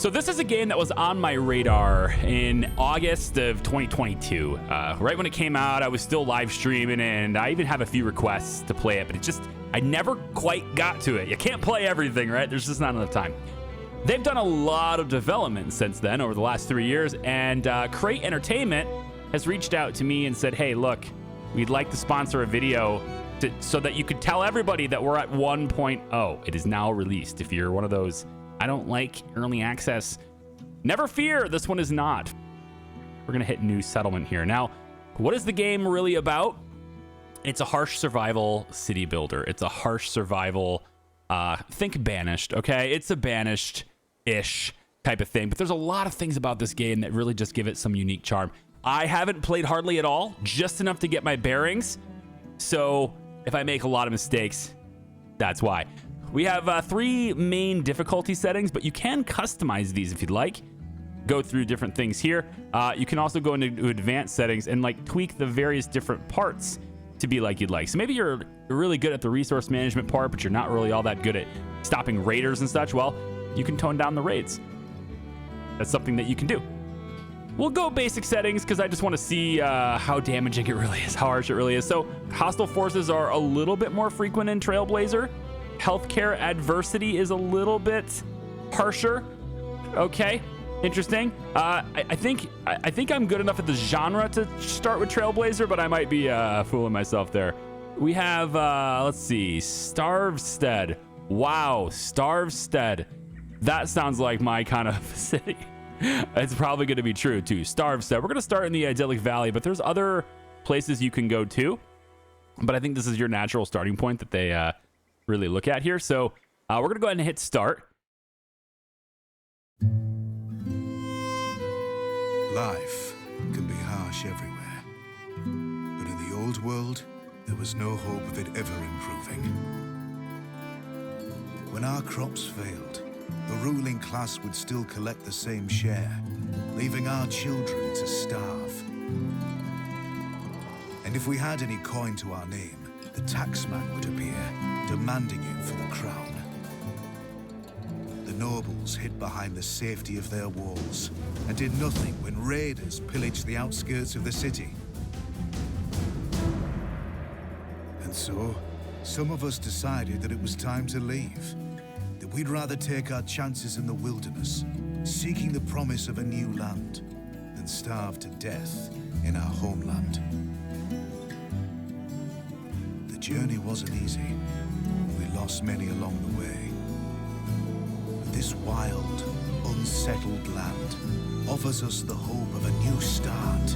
So this is a game that was on my radar in August of 2022. Right when it came out, I was still live streaming, and I even have a few requests to play it, but I never quite got to it. You can't play everything, right? There's just not enough time. They've done a lot of development since then over the last 3 years, and Crate Entertainment has reached out to me and said, hey, look, we'd like to sponsor a video so that you could tell everybody that we're at 1.0. It is now released. If you're one of those, I don't like early access, never fear, this one is not. We're gonna hit new settlement here. Now, what is the game really about? It's a harsh survival city builder. It's a harsh survival, think Banished, okay? It's a Banished-ish type of thing, but there's a lot of things about this game that really just give it some unique charm. I haven't played hardly at all, just enough to get my bearings. So if I make a lot of mistakes, that's why. We have 3 main difficulty settings, but you can customize these if you'd like. Go through different things here. You can also go into advanced settings and like tweak the various different parts to be like you'd like. So maybe you're really good at the resource management part, but you're not really all that good at stopping raiders and such. Well, you can tone down the raids. That's something that you can do. We'll go basic settings because I just want to see how damaging it really is, how harsh it really is. So hostile forces are a little bit more frequent in Trailblazer. Healthcare adversity is a little bit harsher. Okay, interesting. I think I'm good enough at the genre to start with Trailblazer, but I might be fooling myself there. We have, let's see, Starvestead. Wow, Starvestead. That sounds like my kind of city. It's probably going to be true too. Starvestead. We're going to start in the idyllic valley, but there's other places you can go to. But I think this is your natural starting point that they really look at here. So we're going to go ahead and hit start. Life can be harsh everywhere, but in the old world, there was no hope of it ever improving. When our crops failed, the ruling class would still collect the same share, leaving our children to starve. And if we had any coin to our name, the taxman would appear, demanding it for the crown. The nobles hid behind the safety of their walls and did nothing when raiders pillaged the outskirts of the city. And so, some of us decided that it was time to leave, that we'd rather take our chances in the wilderness, seeking the promise of a new land, than starve to death in our homeland. The journey wasn't easy. We lost many along the way. But this wild, unsettled land offers us the hope of a new start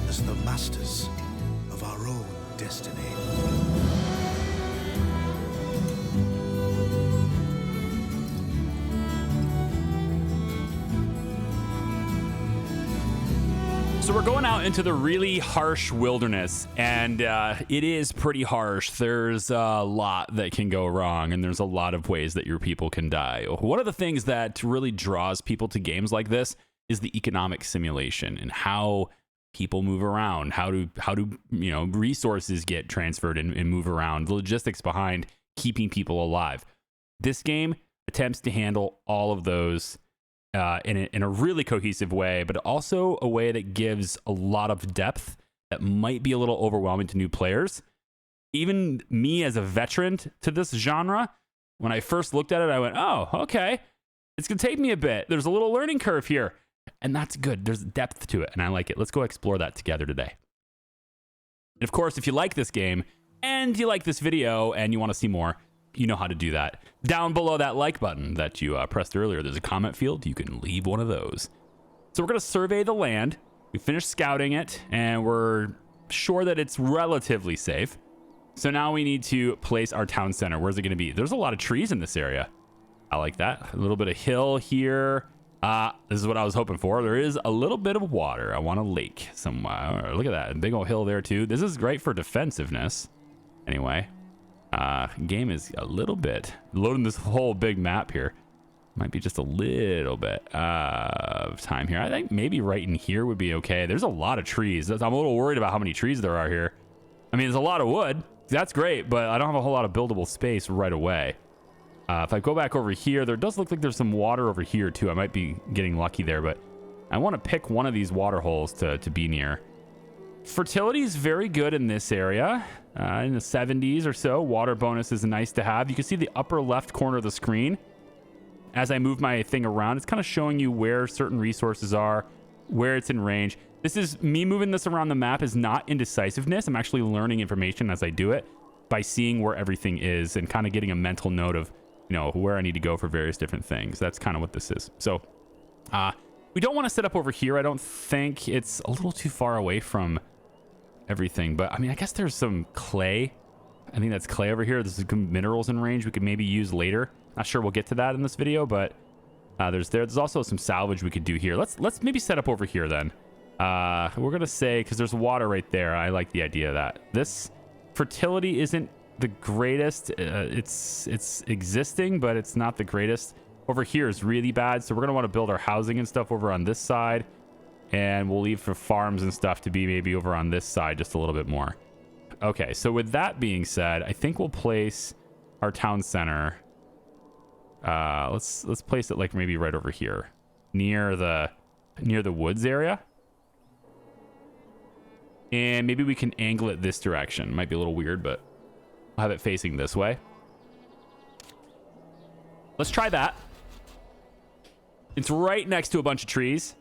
as the masters of our own destiny. So we're going out into the really harsh wilderness, and it is pretty harsh. There's a lot that can go wrong, and there's a lot of ways that your people can die. One of the things that really draws people to games like this is the economic simulation and how people move around, how do resources get transferred and move around, the logistics behind keeping people alive. This game attempts to handle all of those in a really cohesive way, but also a way that gives a lot of depth that might be a little overwhelming to new players. Even me as a veteran to this genre, when I first looked at it, I went, oh, okay, it's going to take me a bit. There's a little learning curve here, and that's good. There's depth to it, and I like it. Let's go explore that together today. And of course, if you like this game and you like this video and you want to see more, you know how to do that. Down below that like button that you pressed earlier, there's a comment field. You can leave one of those. So we're going to survey the land. We finished scouting it, and we're sure that it's relatively safe. So now we need to place our town center. Where's it going to be? There's a lot of trees in this area. I like that. A little bit of hill here. This is what I was hoping for. There is a little bit of water. I want a lake somewhere. Look at that. Big old hill there, too. This is great for defensiveness. Anyway. Game is a little bit loading this whole big map here. Might be just a little bit of time here. I think maybe right in here would be okay. There's a lot of trees. I'm a little worried about how many trees there are here. I mean, there's a lot of wood. That's great, but I don't have a whole lot of buildable space right away. If I go back over here, there does look like there's some water over here too. I might be getting lucky there, but I want to pick one of these water holes to be near. Fertility is very good in this area, in the 70s or so. Water bonus is nice to have. You can see the upper left corner of the screen. As I move my thing around, it's kind of showing you where certain resources are, where it's in range. This is me moving this around the map is not indecisiveness. I'm actually learning information as I do it by seeing where everything is and kind of getting a mental note of, you know, where I need to go for various different things. That's kind of what this is. So we don't want to set up over here. I don't think. It's a little too far away from everything, but I mean, I guess there's some clay. I think that's clay over here. There's some minerals in range we could maybe use later. Not sure we'll get to that in this video, but there's also some salvage we could do here. Let's maybe set up over here then. We're gonna say, because there's water right there, I like the idea of that. This fertility isn't the greatest. It's existing, but it's not the greatest. Over here is really bad, so we're gonna want to build our housing and stuff over on this side, and we'll leave for farms and stuff to be maybe over on this side just a little bit more. Okay, so with that being said, I think we'll place our town center. Let's place it like maybe right over here, near the woods area. And maybe we can angle it this direction. Might be a little weird, but I'll have it facing this way. Let's try that. It's right next to a bunch of trees,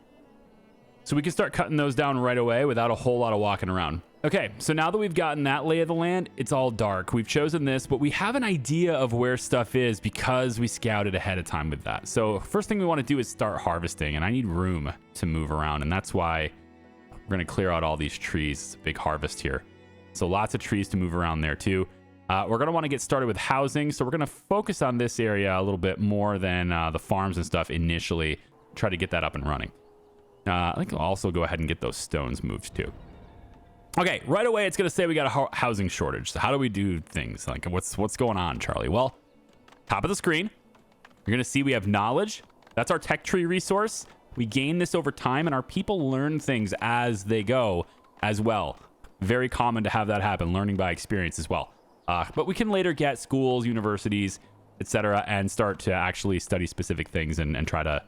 so we can start cutting those down right away without a whole lot of walking around. Okay, so now that we've gotten that lay of the land, it's all dark. We've chosen this, but we have an idea of where stuff is because we scouted ahead of time with that. So first thing we want to do is start harvesting, and I need room to move around, and that's why we're going to clear out all these trees. It's a big harvest here. So lots of trees to move around there too. We're going to want to get started with housing, so we're going to focus on this area a little bit more than the farms and stuff initially. Try to get that up and running. I think I'll also go ahead and get those stones moved too. Okay, right away it's going to say we got a housing shortage. So how do we do things? Like what's going on, Charlie? Well, top of the screen, you're going to see we have knowledge. That's our tech tree resource. We gain this over time, and our people learn things as they go as well. Very common to have that happen, learning by experience as well. But we can later get schools, universities, etc., and start to actually study specific things and try to,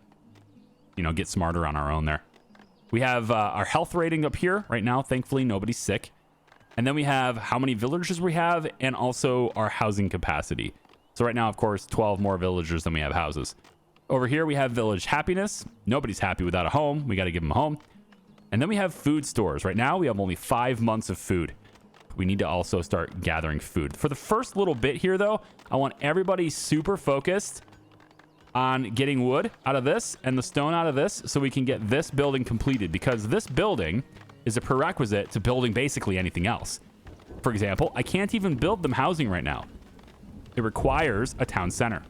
you know, get smarter on our own there. We have our health rating up here right now. Thankfully, nobody's sick. And then we have how many villagers we have and also our housing capacity. So right now, of course, 12 more villagers than we have houses. Over here, we have village happiness. Nobody's happy without a home. We got to give them a home. And then we have food stores. Right now, we have only 5 months of food. We need to also start gathering food. For the first little bit here, though, I want everybody super focused on getting wood out of this and the stone out of this so we can get this building completed, because this building is a prerequisite to building basically anything else. For example, I can't even build them housing right now. It requires a town center.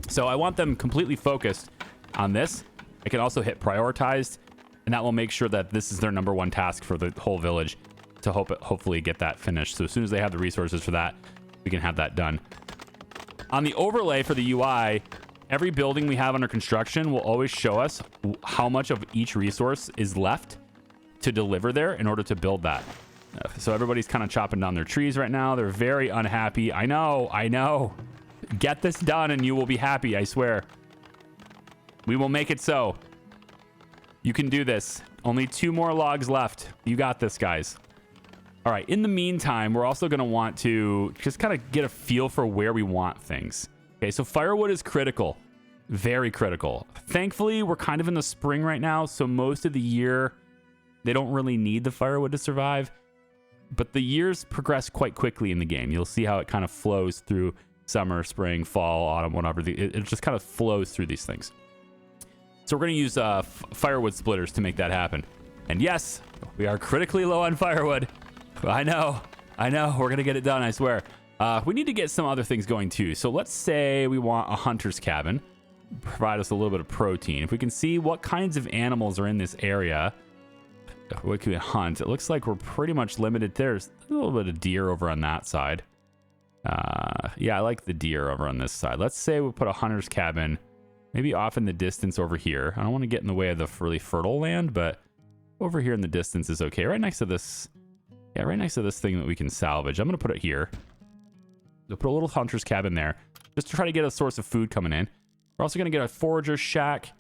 So I want them completely focused on this. I can also hit prioritized, and that will make sure that this is their number one task for the whole village to hopefully get that finished. So as soon as they have the resources for that, we can have that done. On the overlay for the UI, every building we have under construction will always show us how much of each resource is left to deliver there in order to build that. So everybody's kind of chopping down their trees right now. They're very unhappy. I know. Get this done and you will be happy, I swear. We will make it so. You can do this. Only 2 more logs left. You got this, guys. All right, in the meantime, we're also going to want to just kind of get a feel for where we want things. Okay, so firewood is critical. Very critical. Thankfully, we're kind of in the spring right now, so most of the year, they don't really need the firewood to survive. But the years progress quite quickly in the game. You'll see how it kind of flows through summer, spring, fall, autumn, whatever. It just kind of flows through these things. So we're going to use firewood splitters to make that happen. And yes, we are critically low on firewood. I know. We're going to get it done, I swear. We need to get some other things going too. So let's say we want a hunter's cabin. Provide us a little bit of protein. If we can see what kinds of animals are in this area, what can we hunt? It looks like we're pretty much limited. There's a little bit of deer over on that side. Yeah, I like the deer over on this side. Let's say we put a hunter's cabin maybe off in the distance over here. I don't want to get in the way of the really fertile land, but over here in the distance is okay. Right next to this. Yeah, right next to this thing that we can salvage. I'm going to put it here. We'll put a little hunter's cabin there. just to try to get a source of food coming in. We're also going to get a forager shack.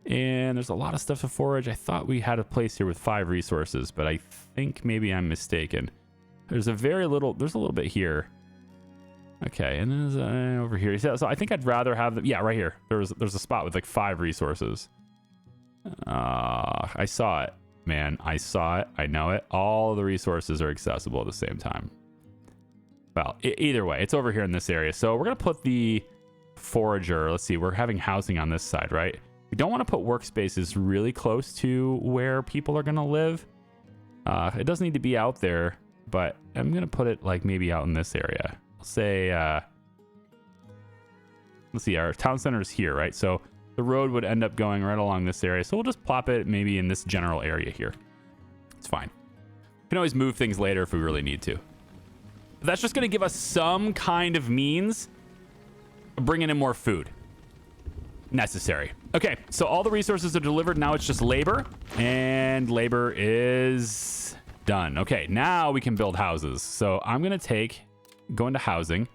And there's a lot of stuff to forage. I thought we had a place here with 5 resources, but I think maybe I'm mistaken. There's a little bit here. Okay, and there's over here. So I think I'd rather have them. Yeah, right here. There's a spot with like 5 resources. I saw it, man. I saw it. I know it. All the resources are accessible at the same time. Well, either way, it's over here in this area. So we're going to put the forager. Let's see. We're having housing on this side, right? We don't want to put workspaces really close to where people are going to live. It doesn't need to be out there, but I'm going to put it like maybe out in this area. I'll say, let's see, our town center is here, right? So the road would end up going right along this area. So we'll just plop it maybe in this general area here. It's fine. We can always move things later if we really need to. But that's just going to give us some kind of means of bringing in more food. Necessary. Okay, so all the resources are delivered. Now it's just labor, and labor is done. Okay, now we can build houses. So I'm going to go into housing.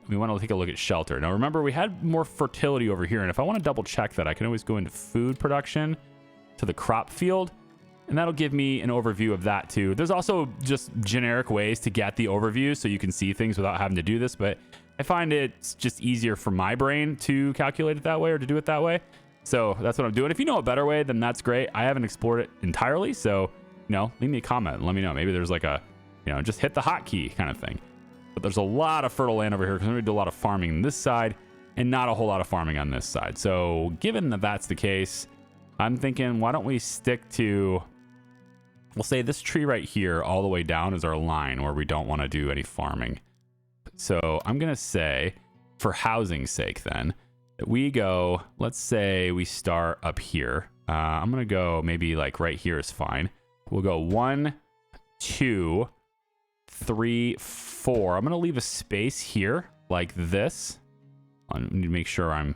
We want to take a look at shelter. Now remember, we had more fertility over here, and if I want to double check that, I can always go into food production to the crop field, and that'll give me an overview of that too. There's also just generic ways to get the overview so you can see things without having to do this, but I find it's just easier for my brain to calculate it that way or to do it that way. So that's what I'm doing. If you know a better way, then that's great. I haven't explored it entirely. So, leave me a comment and let me know. Maybe there's like a, just hit the hotkey kind of thing. But there's a lot of fertile land over here because we're going to do a lot of farming on this side and not a whole lot of farming on this side. So given that that's the case, I'm thinking, why don't we stick to, we'll say this tree right here all the way down is our line where we don't want to do any farming. So I'm going to say, for housing's sake then, that we go, let's say we start up here. I'm going to go maybe like right here is fine. We'll go 1, 2, 3, 4. I'm going to leave a space here like this. I need to make sure I'm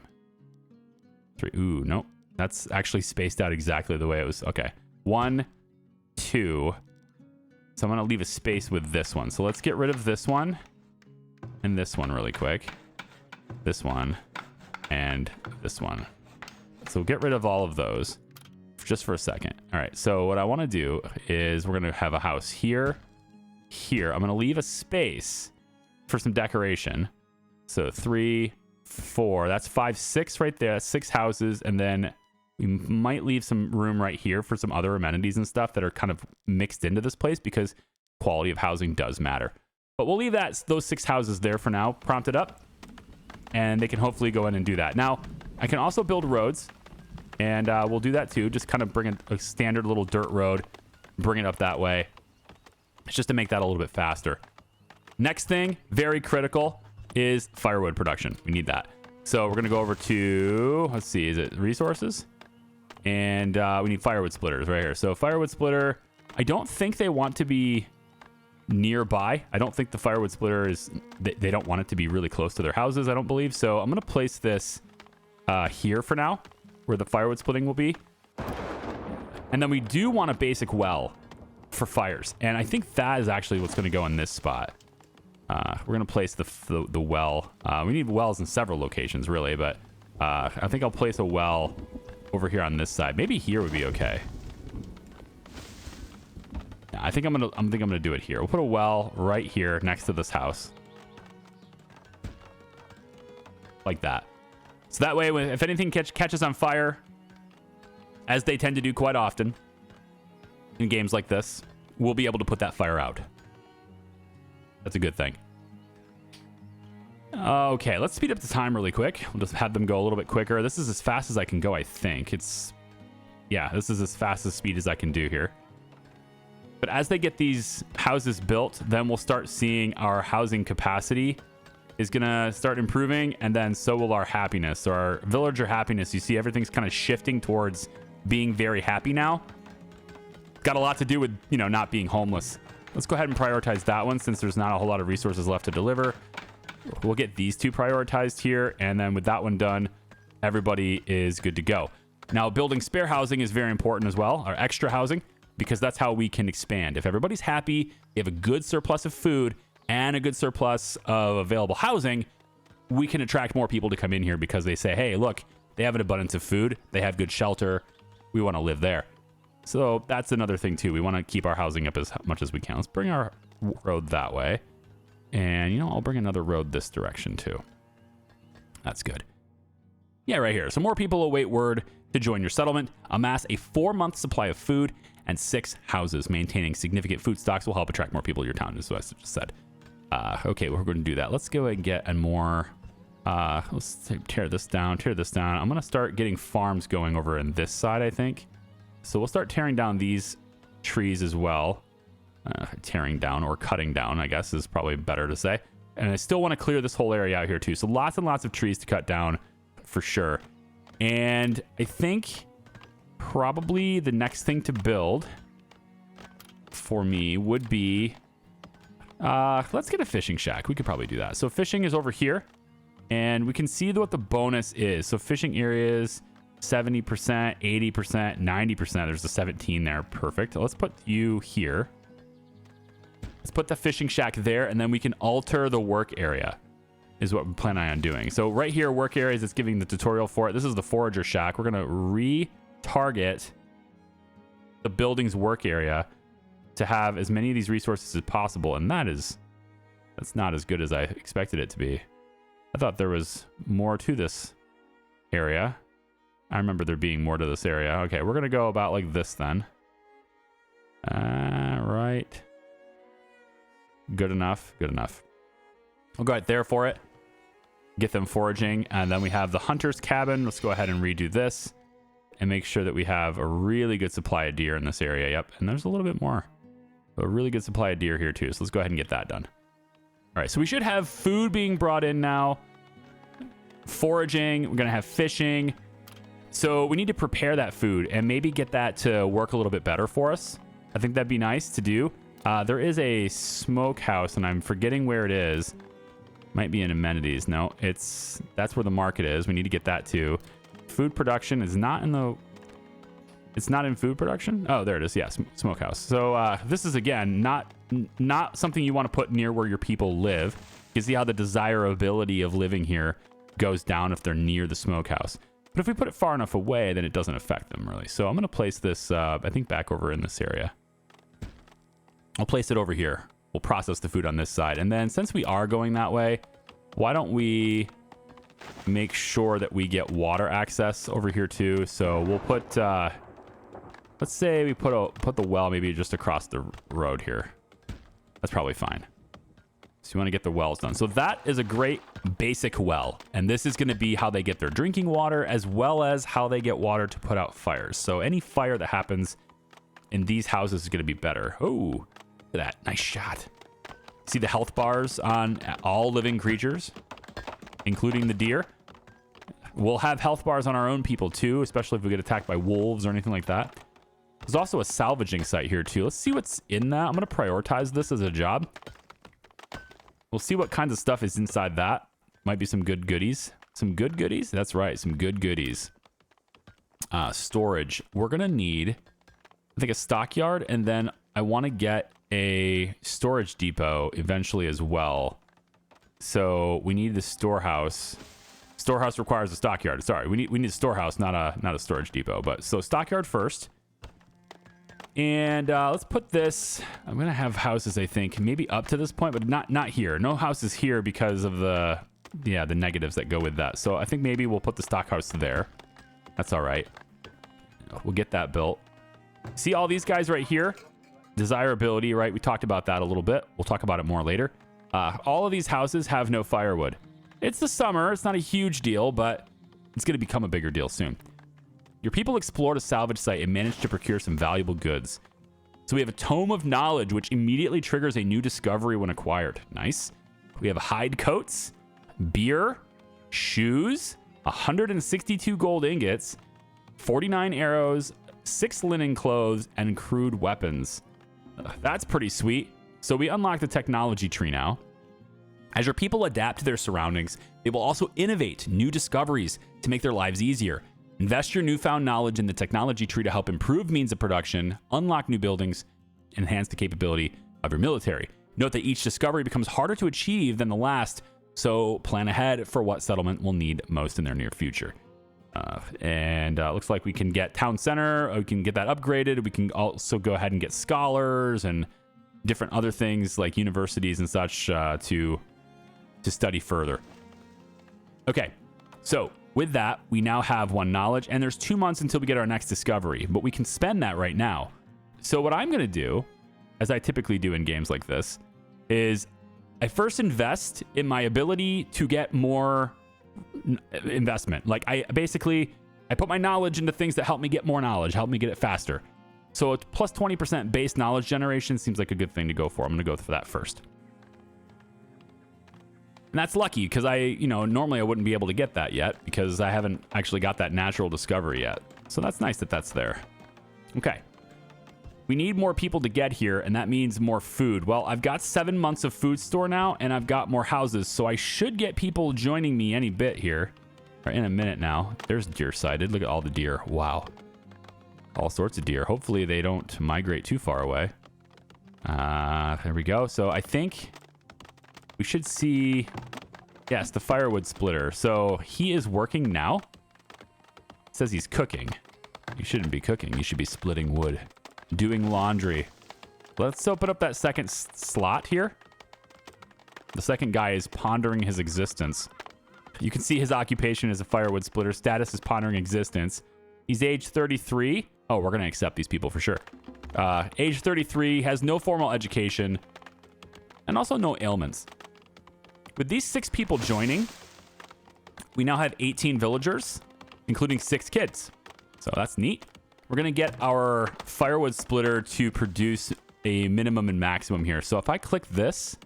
3. Ooh, nope. That's actually spaced out exactly the way it was. Okay. 1, 2. So I'm going to leave a space with this one. So let's get rid of this one. And this one really quick. This one. And this one. So get rid of all of those just for a second. All right. So what I want to do is we're going to have a house here. Here. I'm going to leave a space for some decoration. So 3, 4. That's 5, 6 right there. That's 6 houses. And then we might leave some room right here for some other amenities and stuff that are kind of mixed into this place because quality of housing does matter. But we'll leave those 6 houses there for now, prompted up, and they can hopefully go in and do that. Now, I can also build roads, and we'll do that too. Just kind of bring a standard little dirt road, bring it up that way. It's just to make that a little bit faster. Next thing, very critical, is firewood production. We need that. So we're going to go over to, let's see, is it resources? And we need firewood splitters right here. So firewood splitter, I don't think they want to be nearby. I don't think the firewood splitter is, they don't want it to be really close to their houses, I don't believe. So I'm going to place this here for now, where the firewood splitting will be. And then we do want a basic well for fires. And I think that is actually what's going to go in this spot. We're going to place the well. We need wells in several locations, really, but I think I'll place a well over here on this side. Maybe here would be okay. Yeah, I think I'm gonna do it here. We'll put a well right here next to this house, like that. So that way, if anything catches on fire, as they tend to do quite often in games like this, we'll be able to put that fire out. That's a good thing. Okay, let's speed up the time really quick. We'll just have them go a little bit quicker. This is as fast as I can go, I think. Yeah, this is as fast as speed as I can do here. But as they get these houses built, then we'll start seeing our housing capacity is going to start improving, and then so will our happiness. So our villager happiness, you see everything's kind of shifting towards being very happy now. Got a lot to do with, not being homeless. Let's go ahead and prioritize that one since there's not a whole lot of resources left to deliver. We'll get these 2 prioritized here, and then with that one done, everybody is good to go. Now, building spare housing is very important as well, or extra housing, because that's how we can expand. If everybody's happy, you have a good surplus of food and a good surplus of available housing, we can attract more people to come in here because they say, hey, look, they have an abundance of food. They have good shelter. We want to live there. So that's another thing too. We want to keep our housing up as much as we can. Let's bring our road that way. And, you know, I'll bring another road this direction too. That's good. Yeah, right here. So more people await word to join your settlement. Amass a 4-month supply of food and 6 houses. Maintaining significant food stocks will help attract more people to your town, is what I just said. Okay, we're going to do that. Let's go and get a more... let's tear this down, I'm going to start getting farms going over in this side, I think. So we'll start tearing down these trees as well. Tearing down or cutting down, I guess, is probably better to say. And I still want to clear this whole area out here too. So lots and lots of trees to cut down for sure. And I think probably the next thing to build for me would be... let's get a fishing shack. We could probably do that. So fishing is over here. And we can see what the bonus is. So fishing areas, 70%, 80%, 90%. There's a 17 there. Perfect. Let's put you here. Let's put the fishing shack there, and then we can alter the work area is what we plan on doing. So right here, work areas, it's giving the tutorial for it. This is the forager shack. We're going to retarget the building's work area to have as many of these resources as possible. And that's not as good as I expected it to be. I thought there was more to this area. I remember there being more to this area. Okay, we're going to go about like this then. Right. Good enough. Good enough. We'll go right there for it. Get them foraging. And then we have the hunter's cabin. Let's go ahead and redo this and make sure that we have a really good supply of deer in this area. Yep. And there's a little bit more. A really good supply of deer here too. So let's go ahead and get that done. All right, so we should have food being brought in now. Foraging, we're going to have fishing. So we need to prepare that food and maybe get that to work a little bit better for us. I think that'd be nice to do. There is a smokehouse, and I'm forgetting where it is. Might be in amenities. No, that's where the market is. We need to get that too. Food production is not in the... It's not in food production? Oh, there it is. Yeah, smokehouse. So this is, again, not something you want to put near where your people live. You see how the desirability of living here goes down if they're near the smokehouse. But if we put it far enough away, then it doesn't affect them, really. So I'm going to place this, I think, back over in this area. I'll place it over here. We'll process the food on this side. And then since we are going that way, why don't we make sure that we get water access over here, too? So we'll put... let's say we put the well maybe just across the road here. That's probably fine. So you want to get the wells done. So that is a great basic well. And this is going to be how they get their drinking water as well as how they get water to put out fires. So any fire that happens in these houses is going to be better. Oh, look at that. Nice shot. See the health bars on all living creatures, including the deer. We'll have health bars on our own people too, especially if we get attacked by wolves or anything like that. There's also a salvaging site here too. Let's see what's in that. I'm going to prioritize this as a job. We'll see what kinds of stuff is inside that. Might be some good goodies. Some good goodies? That's right. Some good goodies. Storage. We're going to need, I think, a stockyard. And then I want to get a storage depot eventually as well. So we need the storehouse. Storehouse requires a stockyard. Sorry, we need a storehouse, not a storage depot. But so stockyard first. And let's put this... I'm going to have houses, I think, maybe up to this point, but not here. No houses here because of the negatives that go with that. So I think maybe we'll put the stock house there. That's all right. We'll get that built. See all these guys right here? Desirability, right? We talked about that a little bit. We'll talk about it more later. All of these houses have no firewood. It's the summer. It's not a huge deal, but it's going to become a bigger deal soon. Your people explored a salvage site and managed to procure some valuable goods. So we have a tome of knowledge, which immediately triggers a new discovery when acquired. Nice. We have hide coats, beer, shoes, 162 gold ingots, 49 arrows, 6 linen clothes, and crude weapons. That's pretty sweet. So we unlock the technology tree now. As your people adapt to their surroundings, they will also innovate new discoveries to make their lives easier. Invest your newfound knowledge in the technology tree to help improve means of production, unlock new buildings, and enhance the capability of your military. Note that each discovery becomes harder to achieve than the last So plan ahead for what settlement will need most in their near future. And looks like we can get town center. We can get that upgraded. We can also go ahead and get scholars and different other things like universities and such to study further. Okay, so with that, we now have 1 knowledge, and there's 2 months until we get our next discovery, but we can spend that right now. So what I'm going to do, as I typically do in games like this, is I first invest in my ability to get more investment. Like I put my knowledge into things that help me get more knowledge, help me get it faster. So it's plus 20% base knowledge generation seems like a good thing to go for. I'm going to go for that first. And that's lucky because normally I wouldn't be able to get that yet because I haven't actually got that natural discovery yet. So that's nice that that's there. Okay. We need more people to get here, and that means more food. Well, I've got 7 months of food store now, and I've got more houses, so I should get people joining me any bit here. Or in a minute now. There's deer sighted. Look at all the deer. Wow. All sorts of deer. Hopefully they don't migrate too far away. There we go. So I think we should see... Yes, the firewood splitter. So he is working now. It says he's cooking. You shouldn't be cooking. You should be splitting wood. Doing laundry. Let's open up that second slot here. The second guy is pondering his existence. You can see his occupation is a firewood splitter. Status is pondering existence. He's age 33. Oh, we're going to accept these people for sure. Age 33, has no formal education, and also no ailments. With these 6 people joining, we now have 18 villagers, including 6 kids. So that's neat. We're going to get our firewood splitter to produce a minimum and maximum here. So if I click this,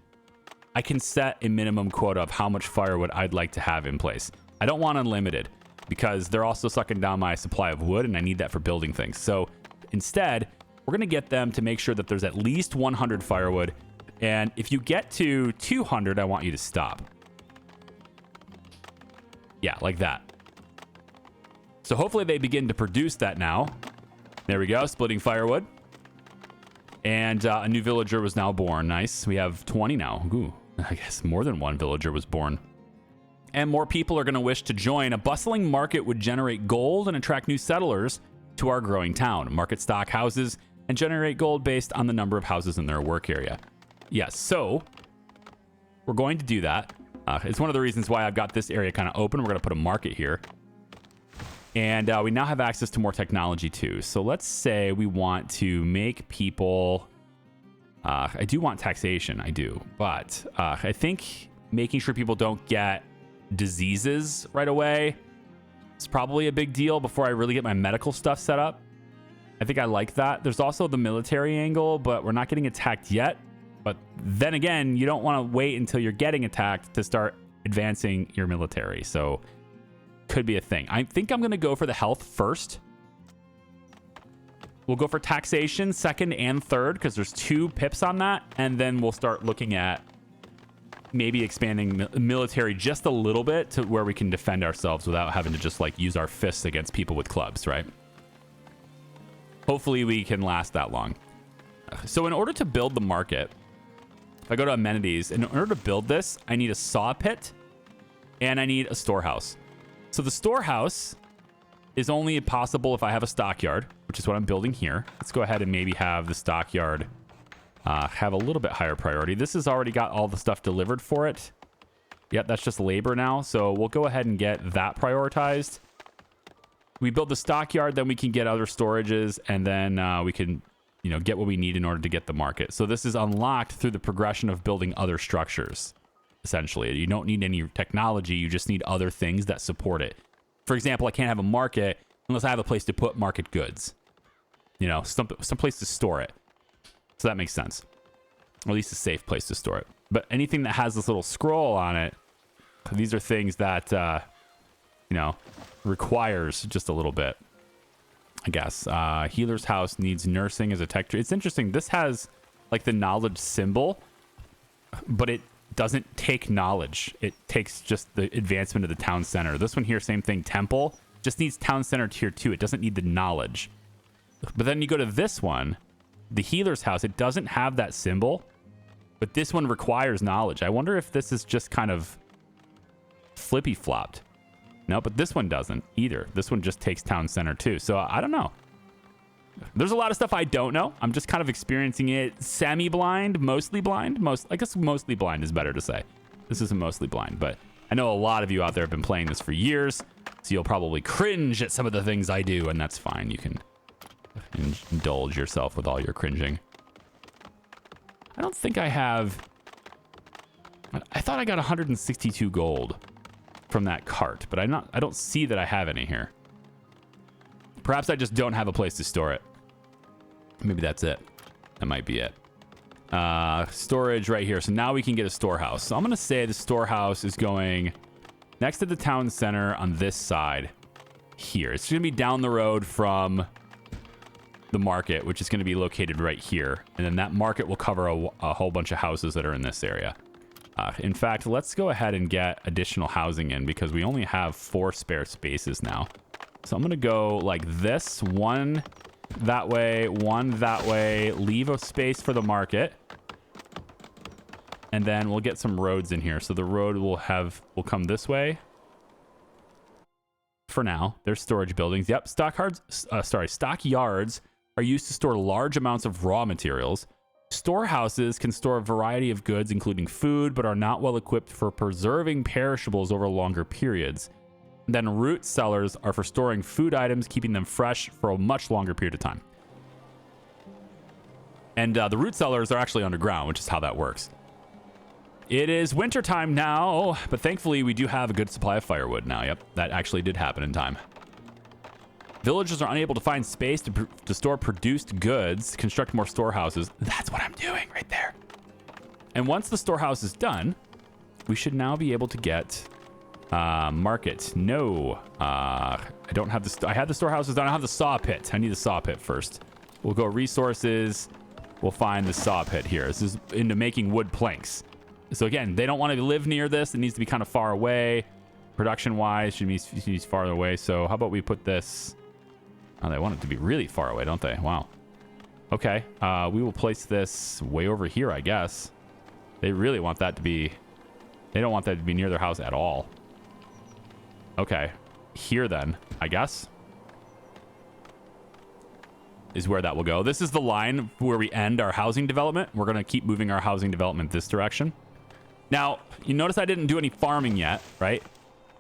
I can set a minimum quota of how much firewood I'd like to have in place. I don't want unlimited because they're also sucking down my supply of wood and I need that for building things. So instead, we're going to get them to make sure that there's at least 100 firewood. And if you get to 200, I want you to stop. Yeah, like that. So hopefully they begin to produce that now. There we go, splitting firewood. And a new villager was now born. Nice. We have 20 now. Ooh, I guess more than one villager was born. And more people are going to wish to join. A bustling market would generate gold and attract new settlers to our growing town. Market stock houses and generate gold based on the number of houses in their work area. Yes, so we're going to do that. It's one of the reasons why I've got this area kind of open. We're going to put a market here. And we now have access to more technology too. So let's say we want to make people... I do want taxation, I do. But I think making sure people don't get diseases right away is probably a big deal before I really get my medical stuff set up. I think I like that. There's also the military angle, but we're not getting attacked yet. But then again, you don't want to wait until you're getting attacked to start advancing your military. So could be a thing. I think I'm going to go for the health first. We'll go for taxation second and third because there's 2 pips on that. And then we'll start looking at maybe expanding military just a little bit to where we can defend ourselves without having to just like use our fists against people with clubs, right? Hopefully we can last that long. So in order to build the market, if I go to amenities, in order to build this, I need a saw pit and I need a storehouse. So the storehouse is only possible if I have a stockyard, which is what I'm building here. Let's go ahead and maybe have the stockyard have a little bit higher priority. This has already got all the stuff delivered for it. Yep, that's just labor now. So we'll go ahead and get that prioritized. We build the stockyard, then we can get other storages, and then we can, get what we need in order to get the market. So this is unlocked through the progression of building other structures. Essentially, you don't need any technology. You just need other things that support it. For example, I can't have a market unless I have a place to put market goods. Some place to store it. So that makes sense. Or at least a safe place to store it. But anything that has this little scroll on it, these are things that, requires just a little bit, I guess. Healer's house needs nursing as a tech tree. It's interesting. This has like the knowledge symbol, but it doesn't take knowledge. It takes just the advancement of the town center. This one here, same thing. Temple just needs town center tier 2. It doesn't need the knowledge. But then you go to this one, the healer's house. It doesn't have that symbol, but this one requires knowledge. I wonder if this is just kind of flippy flopped. No, but this one doesn't either. This one just takes town center too. So I don't know. There's a lot of stuff I don't know. I'm just kind of experiencing it semi-blind, mostly blind. I guess mostly blind is better to say. This isn't mostly blind, but I know a lot of you out there have been playing this for years, so you'll probably cringe at some of the things I do, and that's fine. You can indulge yourself with all your cringing. I don't think I have... I thought I got 162 gold from that cart, but I don't see that I have any here. Perhaps I just don't have a place to store it. Maybe that's it. That might be it. Storage right here. So now we can get a storehouse. So I'm going to say the storehouse is going next to the town center on this side here. It's going to be down the road from the market, which is going to be located right here. And then that market will cover a whole bunch of houses that are in this area. In fact, let's go ahead and get additional housing in because we only have 4 spare spaces now. So I'm going to go like this, one that way, one that way, leave a space for the market. And then we'll get some roads in here. So the road will come this way. For now, there's storage buildings. Yep, stock yards are used to store large amounts of raw materials. Storehouses can store a variety of goods, including food, but are not well equipped for preserving perishables over longer periods. Then root cellars are for storing food items, keeping them fresh for a much longer period of time. And the root cellars are actually underground, which is how that works. It is wintertime now, but thankfully we do have a good supply of firewood now. Yep, that actually did happen in time. Villagers are unable to find space to store produced goods, construct more storehouses. That's what I'm doing right there. And once the storehouse is done, we should now be able to get market. No, I don't have I had the storehouses done. I don't have the saw pit. I need the saw pit first. We'll go resources. We'll find the saw pit here. This is into making wood planks. So again, they don't want to live near this. It needs to be kind of far away. Production-wise, should be farther away. So how about we put this... Oh, they want it to be really far away, don't they? Wow. Okay. We will place this way over here, I guess. They really want that to be... They don't want that to be near their house at all. Okay. Here, then, I guess, is where that will go. This is the line where we end our housing development. We're going to keep moving our housing development this direction. Now, you notice I didn't do any farming yet, right?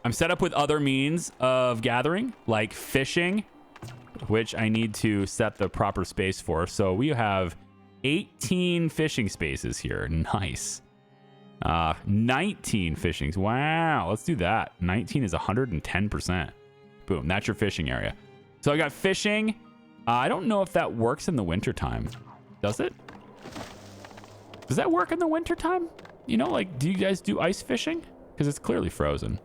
I'm set up with other means of gathering, like fishing, which I need to set the proper space for. So we have 18 fishing spaces here. Nice. 19 fishings. Wow. Let's do that. 19 is 110%. Boom. That's your fishing area. So I got fishing. I don't know if that works in the wintertime. Does it? Does that work in the wintertime? You know, like, do you guys do ice fishing? Because it's clearly frozen.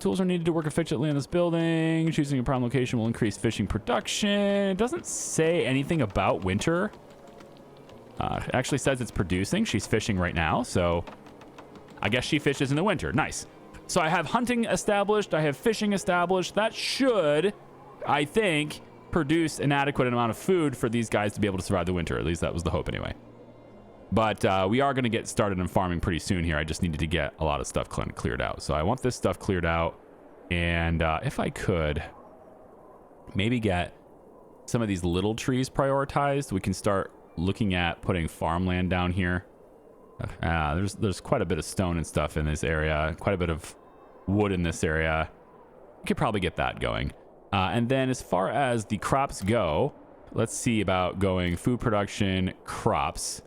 Tools are needed to work efficiently in this building. Choosing a prime location will increase fishing production. It doesn't say anything about winter. It actually says it's producing. She's fishing right now, so I guess she fishes in the winter. Nice. So I have hunting established. I have fishing established. That should, I think, produce an adequate amount of food for these guys to be able to survive the winter. At least that was the hope anyway. But we are going to get started in farming pretty soon here. I just needed to get a lot of stuff cleared out. So I want this stuff cleared out. And if I could maybe get some of these little trees prioritized, we can start looking at putting farmland down here. There's quite a bit of stone and stuff in this area. Quite a bit of wood in this area. We could probably get that going. And then as far as the crops go, let's see about going food production, crops.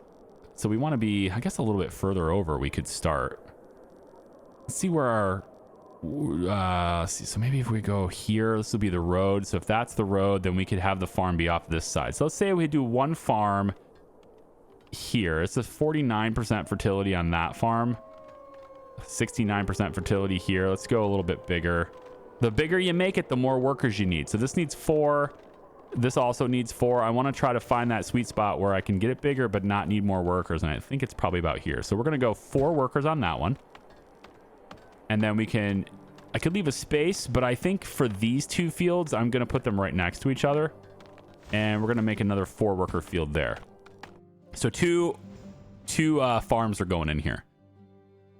So we want to be, I guess, a little bit further over we could start. Let's see where our... so maybe if we go here, this will be the road. So if that's the road, then we could have the farm be off this side. So let's say we do one farm here. It's a 49% fertility on that farm. 69% fertility here. Let's go a little bit bigger. The bigger you make it, the more workers you need. So this needs 4. This also needs 4. I want to try to find that sweet spot where I can get it bigger but not need more workers, and I think it's probably about here. So we're going to go 4 workers on that one. And then I could leave a space, but I think for these 2 fields, I'm going to put them right next to each other. And we're going to make another 4 worker field there. So two farms are going in here.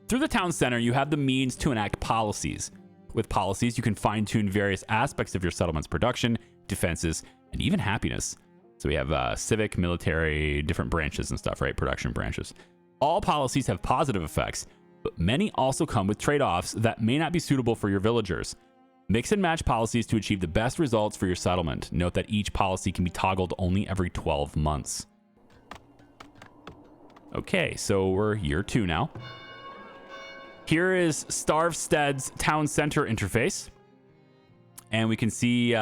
Through the town center, you have the means to enact policies. With policies, you can fine-tune various aspects of your settlement's production, defenses, and even happiness. So we have civic, military, different branches and stuff, right? Production branches. All policies have positive effects, but many also come with trade-offs that may not be suitable for your villagers. Mix and match policies to achieve the best results for your settlement. Note that each policy can be toggled only every 12 months. Okay, so we're year 2 now. Here is Starvestead's town center interface. And we can see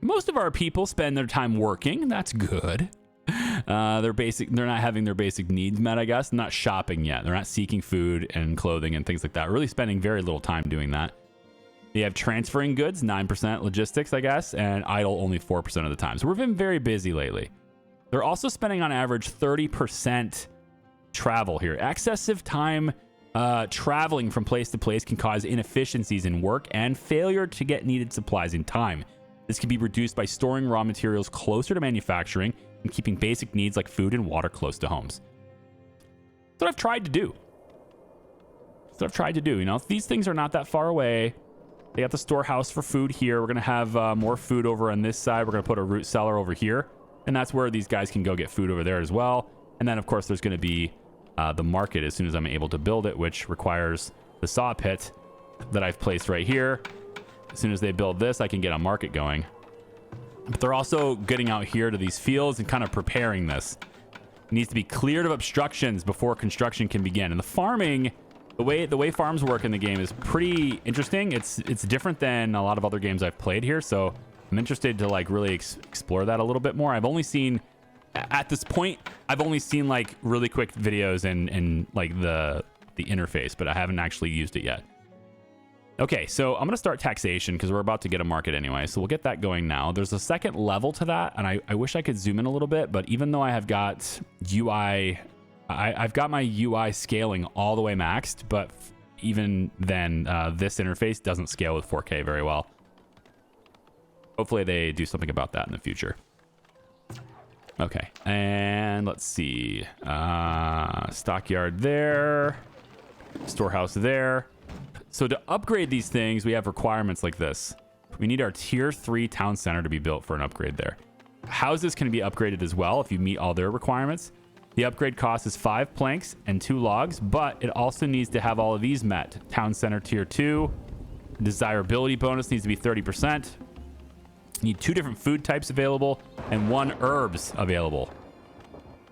most of our people spend their time working. That's good. They're not having their basic needs met, I guess. Not shopping yet. They're not seeking food and clothing and things like that. Really spending very little time doing that. They have transferring goods, 9% logistics, I guess, and idle only 4% of the time. So we've been very busy lately. They're also spending on average 30% travel here. Excessive time traveling from place to place can cause inefficiencies in work and failure to get needed supplies in time. This can be reduced by storing raw materials closer to manufacturing and keeping basic needs like food and water close to homes. That's what I've tried to do. You know, these things are not that far away. They got the storehouse for food here. We're going to have more food over on this side. We're going to put a root cellar over here. And that's where these guys can go get food over there as well. And then, of course, there's going to be the market as soon as I'm able to build it, which requires the saw pit that I've placed right here. As soon as they build this, I can get a market going. But they're also getting out here to these fields and kind of preparing this. It needs to be cleared of obstructions before construction can begin. And the farming... The way farms work in the game is pretty interesting. It's different than a lot of other games I've played here, so I'm interested to like really explore that a little bit more. I've only seen at this point like really quick videos and like the interface, but I haven't actually used it yet. Okay, so I'm gonna start taxation because we're about to get a market anyway, so we'll get that going now. There's a second level to that, and I wish I could zoom in a little bit, but even though I have got UI. I've got my UI scaling all the way maxed, but even then, this interface doesn't scale with 4K very well. Hopefully they do something about that in the future. Okay, and let's see. Stockyard there. Storehouse there. So to upgrade these things, we have requirements like this. We need our tier 3 town center to be built for an upgrade there. Houses can be upgraded as well if you meet all their requirements. The upgrade cost is 5 planks and 2 logs, but it also needs to have all of these met. Town center tier 2. Desirability bonus needs to be 30%. You need 2 different food types available and 1 herbs available.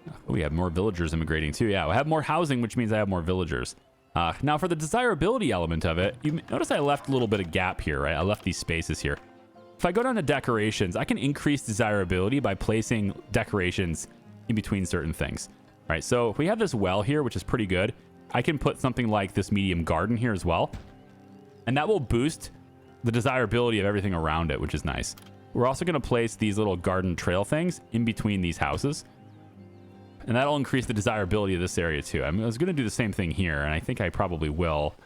Oh, we have more villagers immigrating too. Yeah, I have more housing, which means I have more villagers. Now for the desirability element of it, you notice I left a little bit of gap here, right? I left these spaces here. If I go down to decorations, I can increase desirability by placing decorations in between certain things. All right, so if we have this well here, which is pretty good, I can put something like this medium garden here as well. And that will boost the desirability of everything around it, which is nice. We're also going to place these little garden trail things in between these houses. And that'll increase the desirability of this area too. I was going to do the same thing here, and I think I probably will.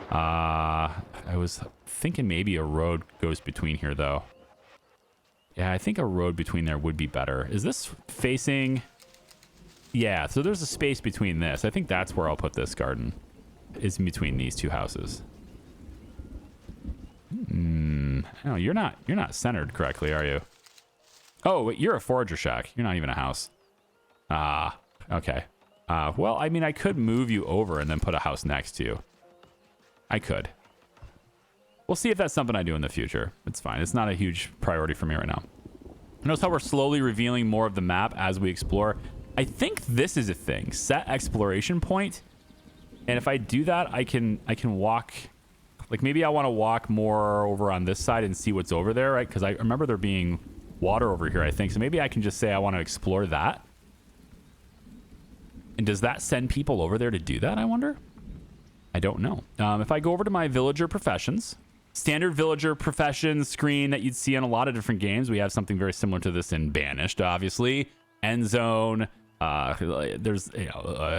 I was thinking maybe a road goes between here though. Yeah, I think a road between there would be better. Is this facing... Yeah, so there's a space between this. I think that's where I'll put this garden. Is in between these 2 houses. No, you're not centered correctly, are you? Oh, wait, you're a forager shack. You're not even a house. Okay. Well, I mean, I could move you over and then put a house next to you. I could. We'll see if that's something I do in the future. It's fine. It's not a huge priority for me right now. Notice how we're slowly revealing more of the map as we explore. I think this is a thing. Set exploration point. And if I do that, I can walk... Like, maybe I want to walk more over on this side and see what's over there, right? Because I remember there being water over here, I think. So maybe I can just say I want to explore that. And does that send people over there to do that, I wonder? I don't know. If I go over to my villager professions... Standard villager profession screen that you'd see in a lot of different games. We have something very similar to this in Banished, obviously. End Zone. There's